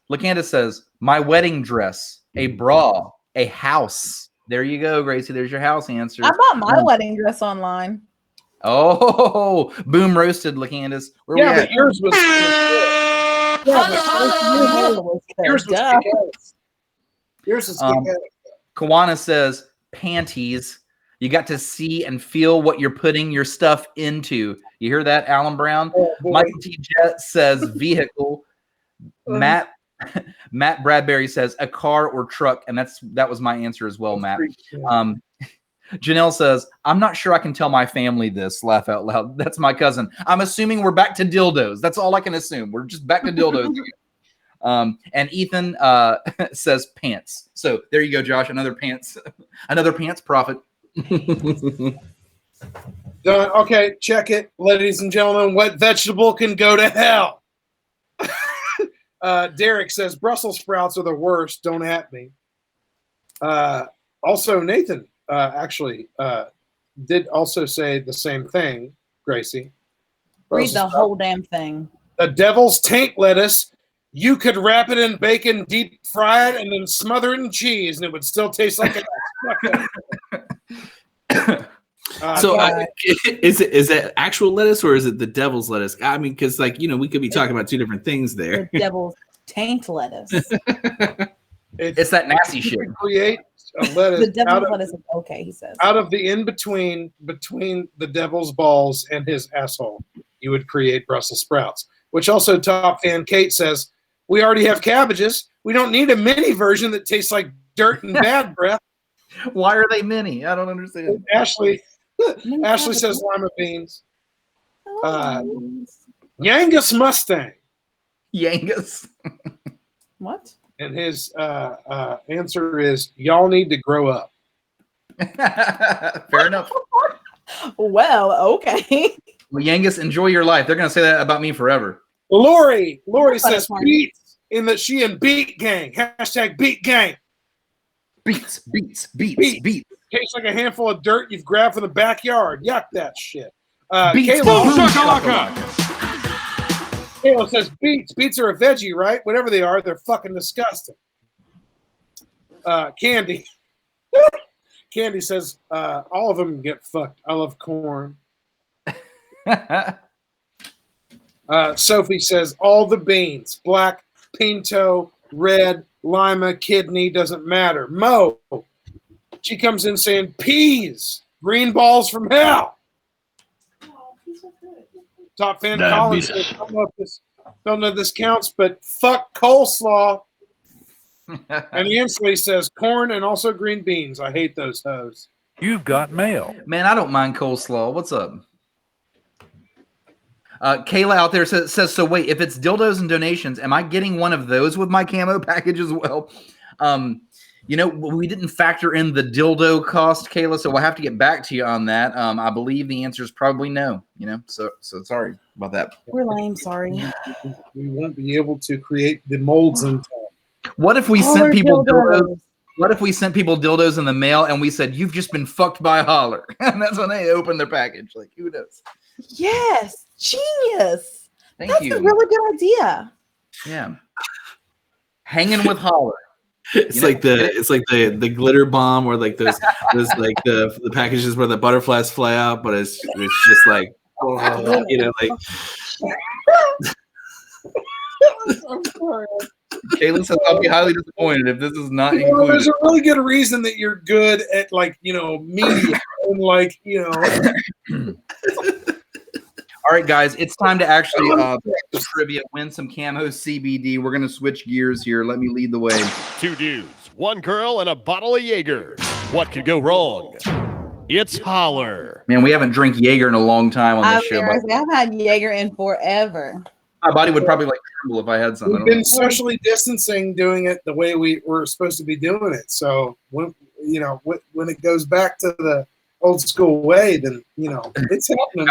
my wedding dress, a bra, a house. There you go, Gracie. There's your house answer. I bought my wedding dress online. Oh, boom roasted, LaCandace. Where we but at? yours was. Yours was. Yours is. Kawana says panties. You got to see and feel what you're putting your stuff into. You hear that, Alan Brown? Michael T. Jet says vehicle. Matt Bradbury says a car or truck, and that was my answer as well, Matt. Janelle says, I'm not sure I can tell my family this. Laugh out loud. That's my cousin. I'm assuming we're back to dildos. That's all I can assume. We're just back to dildos. And Ethan says pants. So there you go, Josh. Another pants prophet. Okay, check it, ladies and gentlemen. What vegetable can go to hell? Derek says Brussels sprouts are the worst. Don't at me. Also, Nathan actually did also say the same thing. Gracie, read the whole damn thing. The devil's taint lettuce. You could wrap it in bacon, deep fry it, and then smother it in cheese, and it would still taste like a. Is it actual lettuce or is it the devil's lettuce? I mean, because we could be talking about two different things there. The devil's taint lettuce. It's that nasty shit. Create a lettuce. The devil's lettuce is okay, he says. Out of the in between the devil's balls and his asshole, you would create Brussels sprouts. Which also top fan Kate says, we already have cabbages. We don't need a mini version that tastes like dirt and bad breath. Why are they mini? I don't understand. Ashley says lima beans. Yangus Mustang. Yangus. What? And his answer is, y'all need to grow up. Fair enough. Well, okay. Well, Yangus, enjoy your life. They're going to say that about me forever. Lori says beats in the she and beat gang. Hashtag beat gang. Beats. Tastes like a handful of dirt you've grabbed from the backyard. Yuck that shit. Kayla says beets. Beets are a veggie, right? Whatever they are, they're fucking disgusting. Candy. Candy says all of them get fucked. I love corn. Sophie says all the beans. Black, pinto, red, lima, kidney, doesn't matter. Mo. She comes in saying peas. Green balls from hell. Top fan Collins says, don't know if this counts, but fuck coleslaw. And Yansley says corn and also green beans. I hate those hoes. You've got mail. Man, I don't mind coleslaw. What's up? Kayla out there says, so wait, if it's dildos and donations, am I getting one of those with my camo package as well? We didn't factor in the dildo cost, Kayla, so we'll have to get back to you on that. I believe the answer is probably no, so sorry about that. We're lame, sorry. We won't be able to create the molds in time. What if we sent people dildos? What if we sent people dildos in the mail and we said, you've just been fucked by Holler? And that's when they open their package. Like, who knows? Yes. Genius. That's a really good idea. Yeah. Hanging with Holler. It's like the glitter bomb or like those like the packages where the butterflies fly out, but it's just like I'm sorry. Kayla says I'll be highly disappointed if this is not included. There's a really good reason that you're good at media and All right, guys, it's time to actually trivia, win some camo CBD. We're gonna switch gears here. Let me lead the way. 2 dudes, 1 girl, and a bottle of Jaeger. What could go wrong? It's Holler. Man, we haven't drank Jaeger in a long time on this show. I've had Jaeger in forever. My body would probably like tremble if I had some. We've been socially distancing, doing it the way we were supposed to be doing it. So when it goes back to the old school way, then it's happening.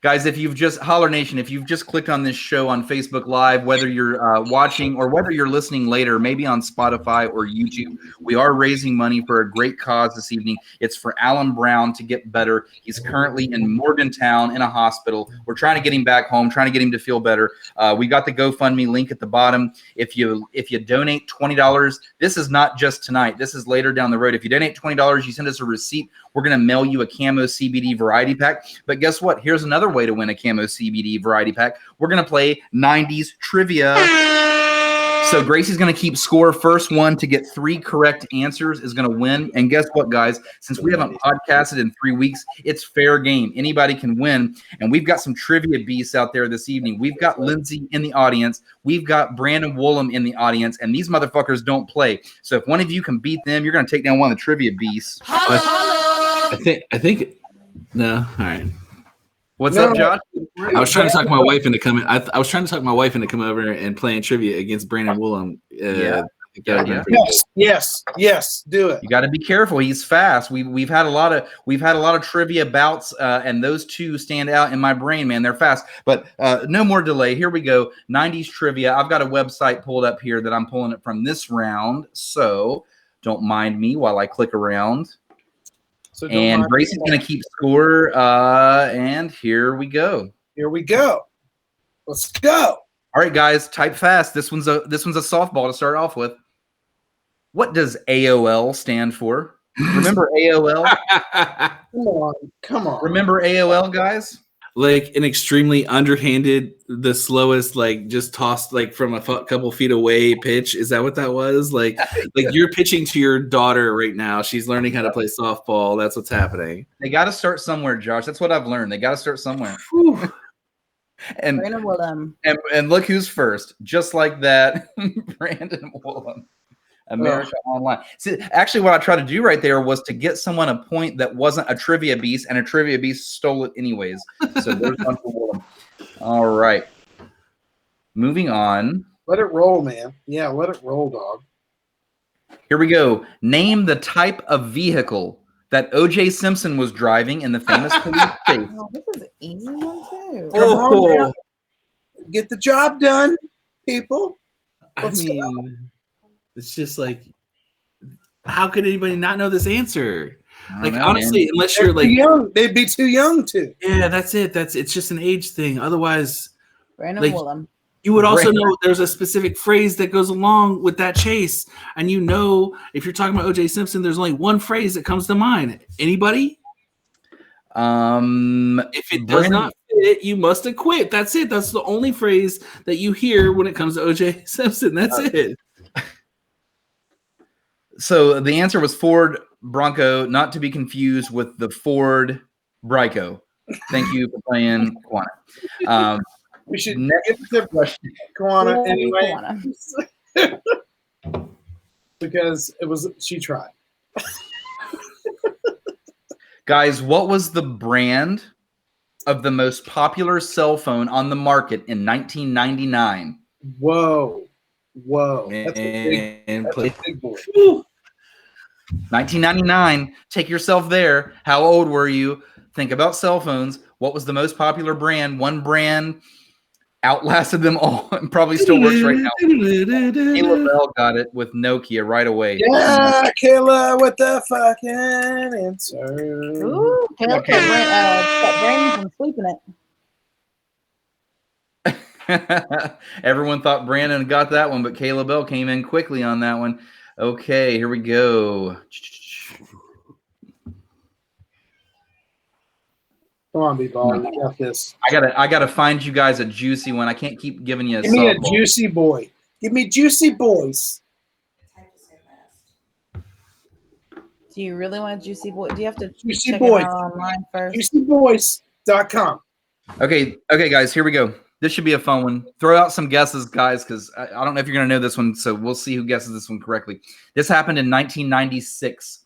Guys, if you've just Holler Nation, if you've just clicked on this show on Facebook Live, whether you're watching or whether you're listening later, maybe on Spotify or YouTube, we are raising money for a great cause this evening. It's for Alan Brown to get better. He's currently in Morgantown in a hospital. We're trying to get him back home, trying to get him to feel better. We got the GoFundMe link at the bottom. If you donate $20, this is not just tonight. This is later down the road. If you donate $20, you send us a receipt. We're going to mail you a Camo CBD variety pack. But guess what? Here's another way to win a Camo CBD variety pack. We're going to play 90s trivia. So Gracie's going to keep score. First one to get 3 correct answers is going to win. And guess what, guys? Since we haven't podcasted in 3 weeks, it's fair game. Anybody can win. And we've got some trivia beasts out there this evening. We've got Lindsay in the audience. We've got Brandon Woolham in the audience. And these motherfuckers don't play. So if one of you can beat them, you're going to take down one of the trivia beasts. I think no. All right. What's up, Josh? I was trying to talk my wife into coming. I was trying to talk my wife into coming over and playing trivia against Brandon Woolham. Yes, do it. You got to be careful. He's fast. We've had a lot of trivia bouts, and those two stand out in my brain, man. They're fast. But no more delay. Here we go. 90s trivia. I've got a website pulled up here that I'm pulling it from this round. So don't mind me while I click around. So and Gracie's going to keep score. And here we go. Here we go. Let's go. All right, guys, type fast. This one's a softball to start off with. What does AOL stand for? Remember AOL? Come on. Remember AOL, guys? Like an extremely underhanded, the slowest, like just tossed like from a couple feet away pitch. Is that what that was? Like you're pitching to your daughter right now. She's learning how to play softball. That's what's happening. They got to start somewhere, Josh. That's what I've learned. They got to start somewhere. And Brandon Woolham. And look who's first. Just like that, Brandon Woolham. America Online. See, actually, what I tried to do right there was to get someone a point that wasn't a trivia beast, and a trivia beast stole it anyways. So there's one for Woolham. All right. Moving on. Let it roll, man. Yeah, let it roll, dog. Here we go. Name the type of vehicle that O.J. Simpson was driving in the famous police chase. Oh, this is an easy one, too. Come on, man. Get the job done, people. Let's go. It's just like, how could anybody not know this answer? Like, honestly, unless you're like young, they'd be too young to. Yeah, that's it. It's just an age thing. Otherwise, Brandon Woolham. You would also know there's a specific phrase that goes along with that chase, and if you're talking about O.J. Simpson, there's only one phrase that comes to mind. Anybody? If it does not fit, you must acquit. That's it. That's the only phrase that you hear when it comes to O.J. Simpson. That's it. So the answer was Ford Bronco, not to be confused with the Ford Bryco. Thank you for playing Quanah. We should get the question, Quanah, anyway, because she tried. Guys, what was the brand of the most popular cell phone on the market in 1999? Whoa. That's a big boy. 1999. Take yourself there. How old were you? Think about cell phones. What was the most popular brand? One brand outlasted them all and probably still works right now. Kayla Bell got it with Nokia right away. Yeah, Kayla with the fucking answer. Ooh, Kayla kept Brandon from sleeping it. Everyone thought Brandon got that one, but Kayla Bell came in quickly on that one. Okay, here we go. Come on, B-Ball. You got this. I gotta find you guys a juicy one. I can't keep giving you a Give me a softball. juicy boy. Give me juicy boys. Do you really want a juicy boy? Do you have to juicy check boys it out online first? JuicyBoys.com. Okay, guys, here we go. This should be a fun one. Throw out some guesses, guys, because I don't know if you're going to know this one, so we'll see who guesses this one correctly. This happened in 1996.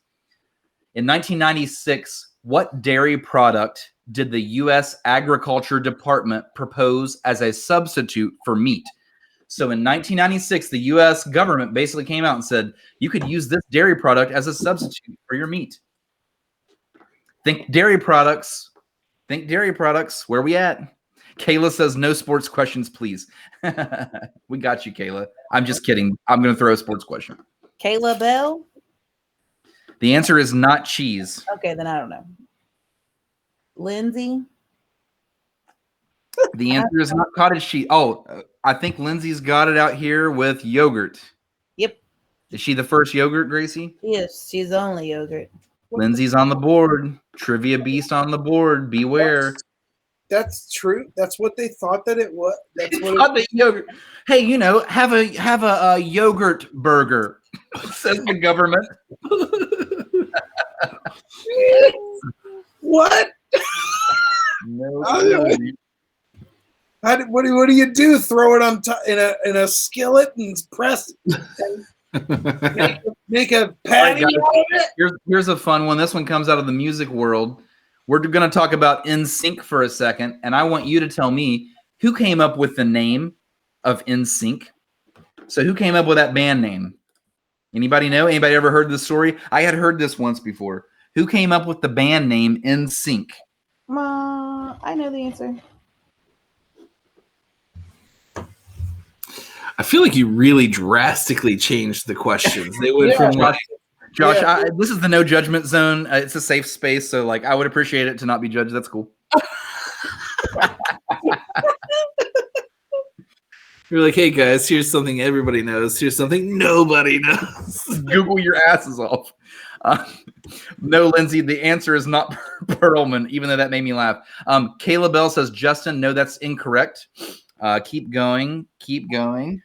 In 1996, What dairy product did the U.S. Agriculture Department propose as a substitute for meat? So in 1996, the U.S. government basically came out and said, you could use this dairy product as a substitute for your meat. Think dairy products. Think dairy products. Where we at? Kayla says, no sports questions, please. We got you, Kayla. I'm just kidding. I'm going to throw a sports question. Kayla Bell? The answer is not cheese. Okay, then I don't know. Lindsay? The answer is not cottage cheese. Oh, I think Lindsay's got it out here with yogurt. Yep. Is she the first yogurt, Gracie? Yes, she's the only yogurt. Lindsay's on the board. Trivia beast on the board. Beware. That's true. That's what they thought that it was. That's what Not the yogurt. Hey, you know, have a yogurt burger, says the government. What? No. What do you do? Throw it on in a skillet and press and make a patty out of it? Here's a fun one. This one comes out of the music world. We're going to talk about NSYNC for a second, and I want you to tell me who came up with the name of NSYNC. So who came up with that band name? Anybody know? Anybody ever heard this story? I had heard this once before. Who came up with the band name NSYNC? I know the answer. I feel like you really drastically changed the questions. They went from like, Josh, this is the no judgment zone. It's a safe space, so like I would appreciate it to not be judged. That's cool. You're like, hey guys, here's something everybody knows. Here's something nobody knows. Google your asses off. No, Lindsay, the answer is not Perlman, even though that made me laugh. Kayla Bell says, Justin, no, that's incorrect. Keep going. Keep going.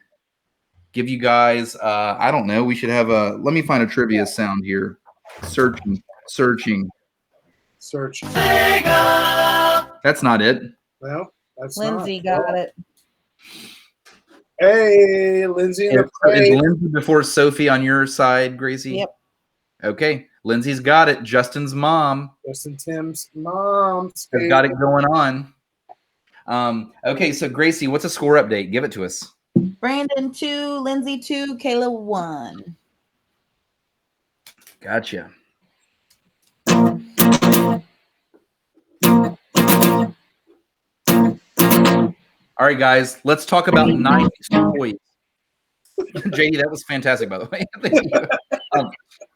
Give you guys, I don't know. We should have let me find a trivia sound here. Searching. That's not it. Well, that's Lindsay not. got it. Hey, Lindsay. Is Lindsay before Sophie on your side, Gracie? Yep. Okay. Lindsay's got it. Justin's mom. Justin Tim's mom. Has got it going on. Okay, so Gracie, what's a score update? Give it to us. Brandon 2, Lindsay 2, Kayla 1. Gotcha. All right, guys, let's talk about 90s toys. JD, that was fantastic, by the way. Thank you.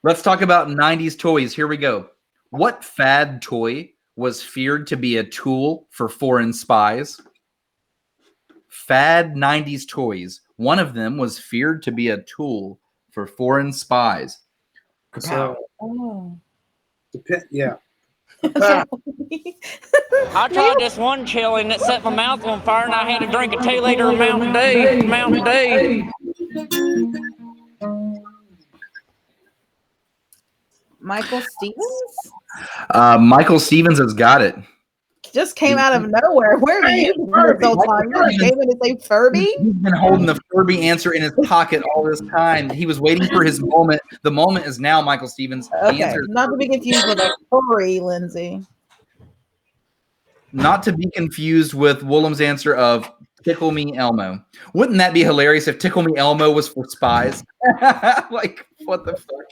Let's talk about 90s toys. Here we go. What fad toy was feared to be a tool for foreign spies? Fad 90s toys. One of them was feared to be a tool for foreign spies. So, yeah. I tried this one chili and it set my mouth on fire, and I had to drink a 2-liter of Mountain Dew. Michael Stevens? Michael Stevens has got it. Just came out of nowhere. Where are you this whole time? You're shaving to say Furby? He's been holding the Furby answer in his pocket all this time. He was waiting for his moment. The moment is now, Michael Stevens. Okay, not to be confused with a furry, Lindsay. Not to be confused with Willem's answer of Tickle Me Elmo. Wouldn't that be hilarious if Tickle Me Elmo was for spies? Like, what the fuck?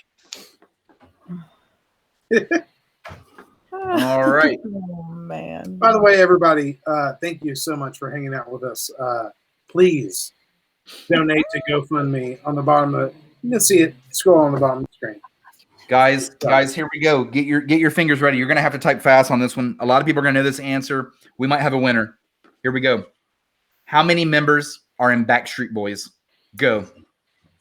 All right. Oh, man. By the way, everybody, thank you so much for hanging out with us. Please donate to GoFundMe on the bottom of you can see it. Scroll on the bottom of the screen. Guys, here we go. Get your fingers ready. You're gonna have to type fast on this one. A lot of people are gonna know this answer. We might have a winner. Here we go. How many members are in Backstreet Boys? Go.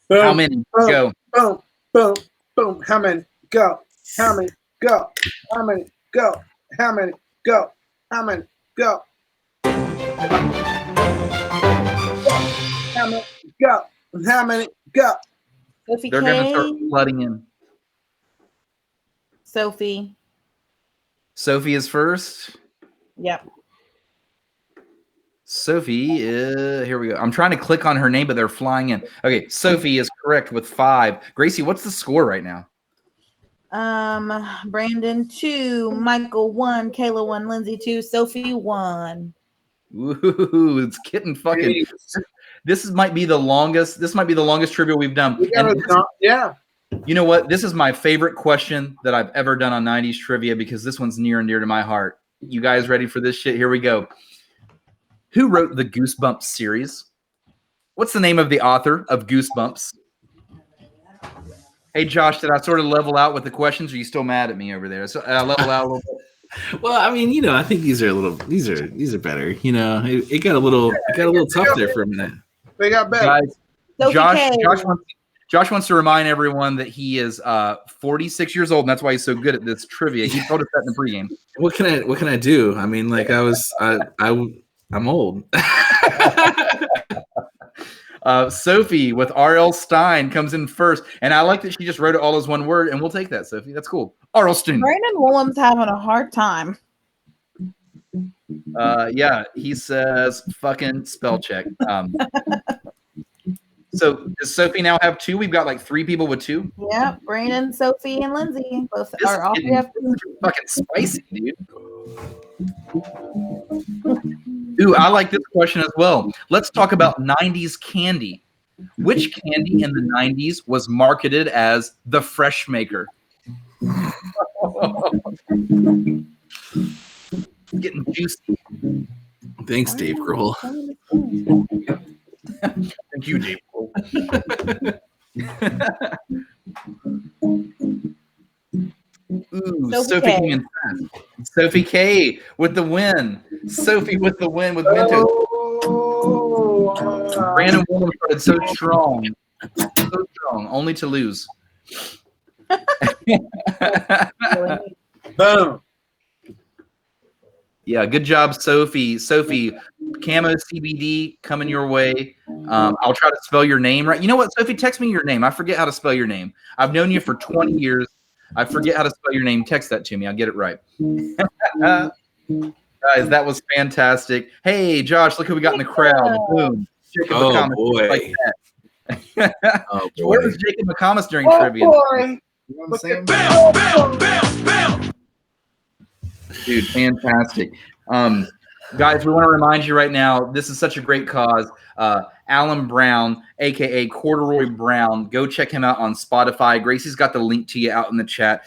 Boom, How many? boom, Go. Boom, boom, boom. How many? Go. How many? Go. How many? Go. How many? Go. How many? Go. How many? Go. How many? Go. Sophie They're gonna start flooding in. Sophie. Sophie is first. Yep. Sophie, here we go. I'm trying to click on her name, but they're flying in. Okay, Sophie is correct with 5. Gracie, what's the score right now? Brandon 2, Michael 1, Kayla 1, Lindsay 2, Sophie 1. Ooh, it's getting fucking. This might be the longest. This might be the longest trivia we've done. Yeah. You know what? This is my favorite question that I've ever done on 90s trivia because this one's near and dear to my heart. You guys ready for this shit? Here we go. Who wrote the Goosebumps series? What's the name of the author of Goosebumps? Hey, Josh, did I sort of level out with the questions? Or are you still mad at me over there? So I level out a little bit. Well, I mean, I think these are better. It got a little tough there for a minute. They got better. Guys, Josh wants to remind everyone that he is 46 years old, and that's why he's so good at this trivia. He told us that in the pregame. What can I do? I mean, like I'm old. Sophie with R.L. Stein comes in first, and I like that she just wrote it all as one word, and we'll take that, Sophie. That's cool. R.L. Stein. Brandon Woolham's having a hard time. Yeah, he says fucking spell check. So does Sophie now have 2? We've got like 3 people with 2. Yeah, Brandon, Sophie, and Lindsay both are off. Fucking spicy, dude. Ooh, I like this question as well. Let's talk about 90s candy. Which candy in the 90s was marketed as the Fresh Maker? Getting juicy. Thanks, Dave Grohl. Thank you, Dave Grohl. Ooh, Sophie K. Sophie K with the win. Sophie with the win with Mentos. Brandon Woolham started so strong. So strong, only to lose. Boom. Yeah, good job, Sophie. Sophie, Camo CBD coming your way. I'll try to spell your name right. You know what, Sophie? Text me your name. I forget how to spell your name. I've known you for 20 years. I forget how to spell your name. Text that to me. I'll get it right. Guys, that was fantastic. Hey, Josh, look who we got in the crowd. Boom. Jacob McComas. Boy. Like that. Oh, boy. Where was Jacob McComas during trivia? Boy. You know what I'm saying? Bam. Dude, fantastic. Guys, we want to remind you right now, this is such a great cause. Alan Brown, a.k.a. Corduroy Brown. Go check him out on Spotify. Gracie's got the link to you out in the chat.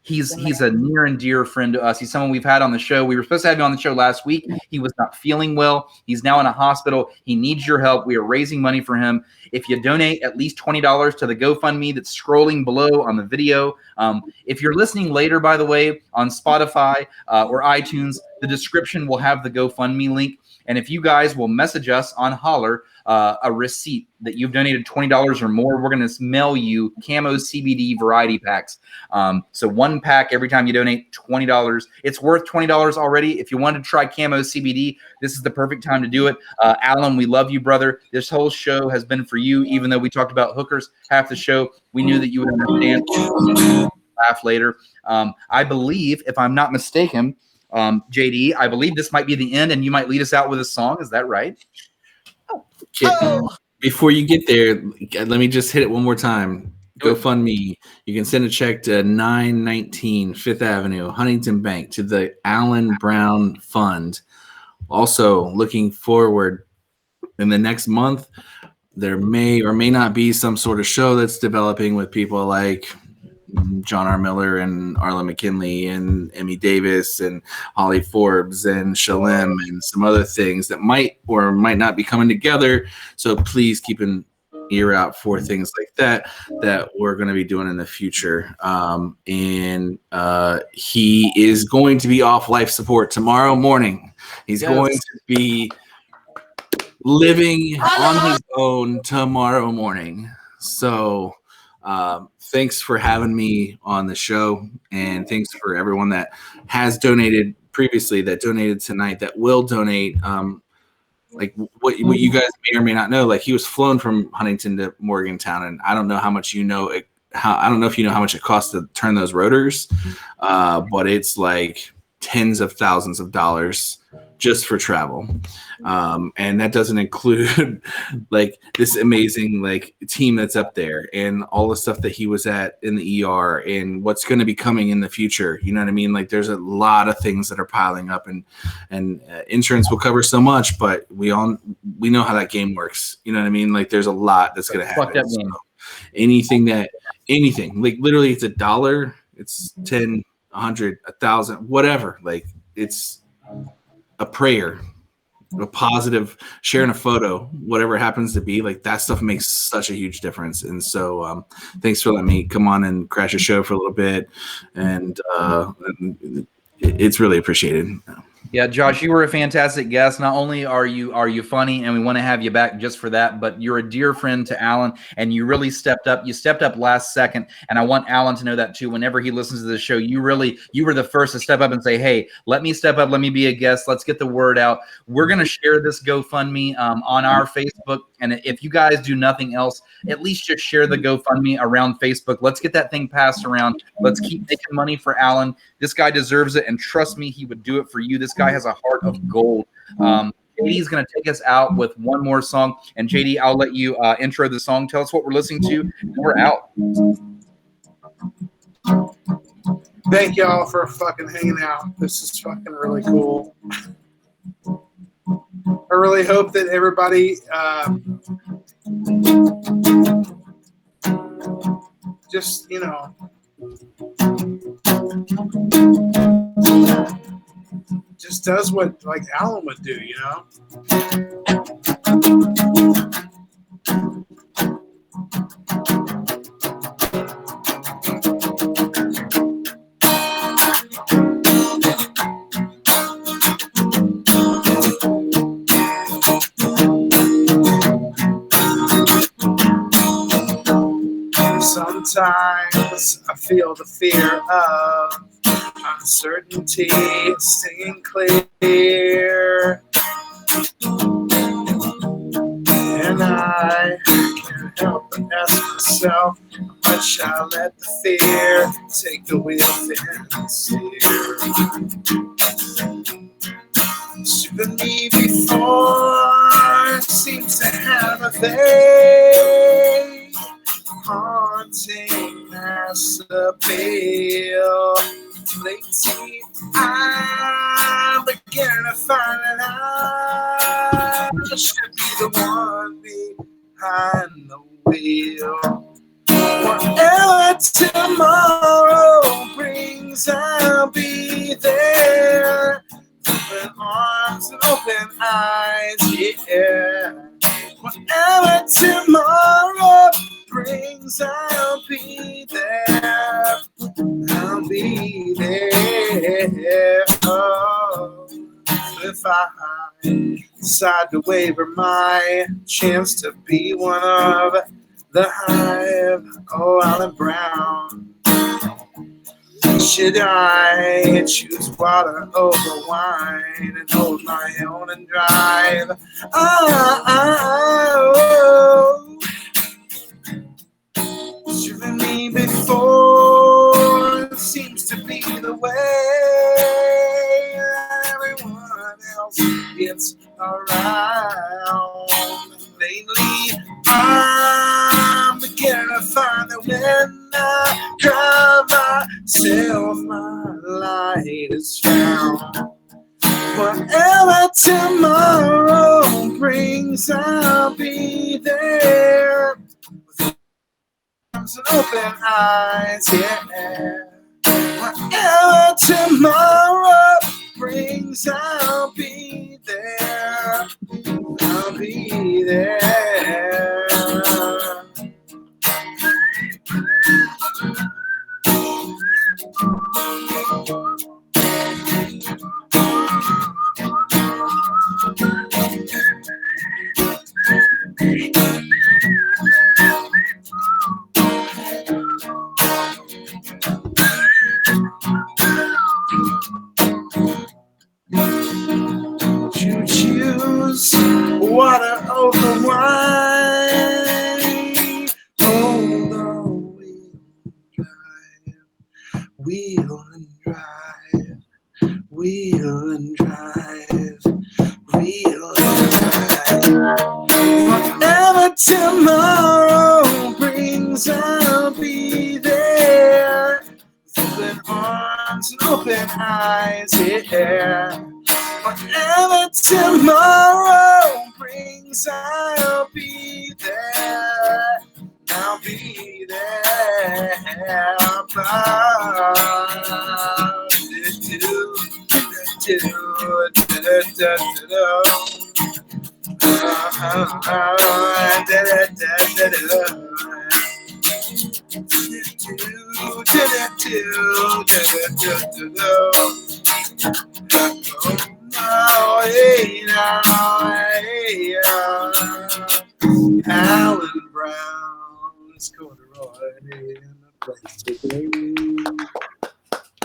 He's a near and dear friend to us. He's someone we've had on the show. We were supposed to have him on the show last week. He was not feeling well. He's now in a hospital. He needs your help. We are raising money for him. If you donate at least $20 to the GoFundMe that's scrolling below on the video. If you're listening later, by the way, on Spotify or iTunes, the description will have the GoFundMe link. And if you guys will message us on Holler a receipt that you've donated $20 or more, we're going to mail you Camo CBD variety packs. So 1 pack every time you donate, $20. It's worth $20 already. If you want to try Camo CBD, this is the perfect time to do it. Alan, we love you, brother. This whole show has been for you, even though we talked about hookers half the show. We knew that you would understand. Laugh later. I believe, if I'm not mistaken, JD, I believe this might be the end, and you might lead us out with a song. Is that right? Before you get there, let me just hit it one more time. GoFundMe. You can send a check to 919 Fifth Avenue, Huntington Bank, to the Alan Brown Fund. Also, looking forward in the next month, there may or may not be some sort of show that's developing with people like John R. Miller and Arla McKinley and Emmy Davis and Holly Forbes and Shalem and some other things that might or might not be coming together. So please keep an ear out for things like that we're going to be doing in the future. And he is going to be off life support tomorrow morning. He's going to be living on his own tomorrow morning. So thanks for having me on the show, and thanks for everyone that has donated previously, that donated tonight, that will donate. Like what you guys may or may not know, like he was flown from Huntington to Morgantown, and I don't know how much you know. I don't know if you know how much it costs to turn those rotors, but it's like tens of thousands of dollars just for travel. And that doesn't include like this amazing like team that's up there and all the stuff that he was at in the ER and what's going to be coming in the future. You know what I mean? Like there's a lot of things that are piling up, and insurance will cover so much, but we know how that game works. You know what I mean? Like there's a lot that's going to happen. So anything, like literally it's $1, it's 10, 100, 1,000, whatever. Like it's a prayer, a positive, sharing a photo, whatever it happens to be, like that stuff makes such a huge difference. And so thanks for letting me come on and crash a show for a little bit. And it's really appreciated. Yeah, Josh, you were a fantastic guest. Not only are you funny, and we want to have you back just for that, but you're a dear friend to Alan, and you really stepped up. You stepped up last second, and I want Alan to know that too. Whenever he listens to the show, you were the first to step up and say, "Hey, let me step up. Let me be a guest. Let's get the word out." We're going to share this GoFundMe on our Facebook, and if you guys do nothing else, at least just share the GoFundMe around Facebook. Let's get that thing passed around. Let's keep making money for Alan. This guy deserves it, and trust me, he would do it for you. This guy has a heart of gold. JD's going to take us out with one more song, and JD, I'll let you intro the song. Tell us what we're listening to, and we're out. Thank y'all for fucking hanging out. This is fucking really cool. I really hope that everybody just, just does what like Alan would do, Sometimes I feel the fear of uncertainty singing clear, and I can't help but ask myself, how much I let the fear take the wheel sincere. Shooting me before seems to have a thing haunting mass appeal. Lately, I'm beginning to find that I should be the one behind the wheel. Whatever tomorrow brings, I'll be there. Open arms and open eyes, yeah. Whatever tomorrow brings, I'll be there. I'll be there. Oh, if I decide to waver my chance to be one of the hive, oh, Alan Brown. Should I choose water over wine and hold my own and drive? Shooting me before seems to be the way everyone else gets around. Lately, I'm beginning to find that when I drive myself, my light is found. Whatever tomorrow brings, I'll be there. With arms and open eyes, yeah. Whatever tomorrow brings, I'll be there. I'll be there. You choose water over wine. Hold on, wheel and drive. wheel and drive, wheel and drive. Whatever tomorrow brings, I'll be there. Open arms and open eyes, yeah. Whatever tomorrow brings, I'll be there. I'll be there. Alan Brown's corduroy in a place.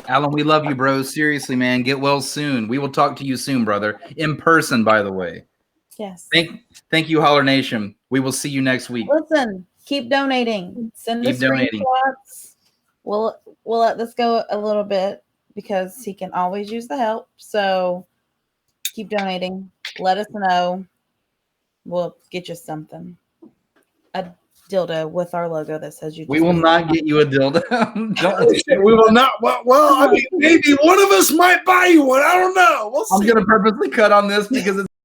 Alan, we love you, bro. Seriously, man. Get well soon. We will talk to you soon, brother. In person, by the way. Yes. Thank you, Holler Nation. We will see you next week. Listen, keep donating. Send us donating. screenshots. We'll let this go a little bit because he can always use the help. So keep donating. Let us know. We'll get you something. A dildo with our logo that says you. We will not get you a dildo. We will not. Well, I mean, maybe one of us might buy you one. I don't know. We'll see. I'm gonna purposely cut on this because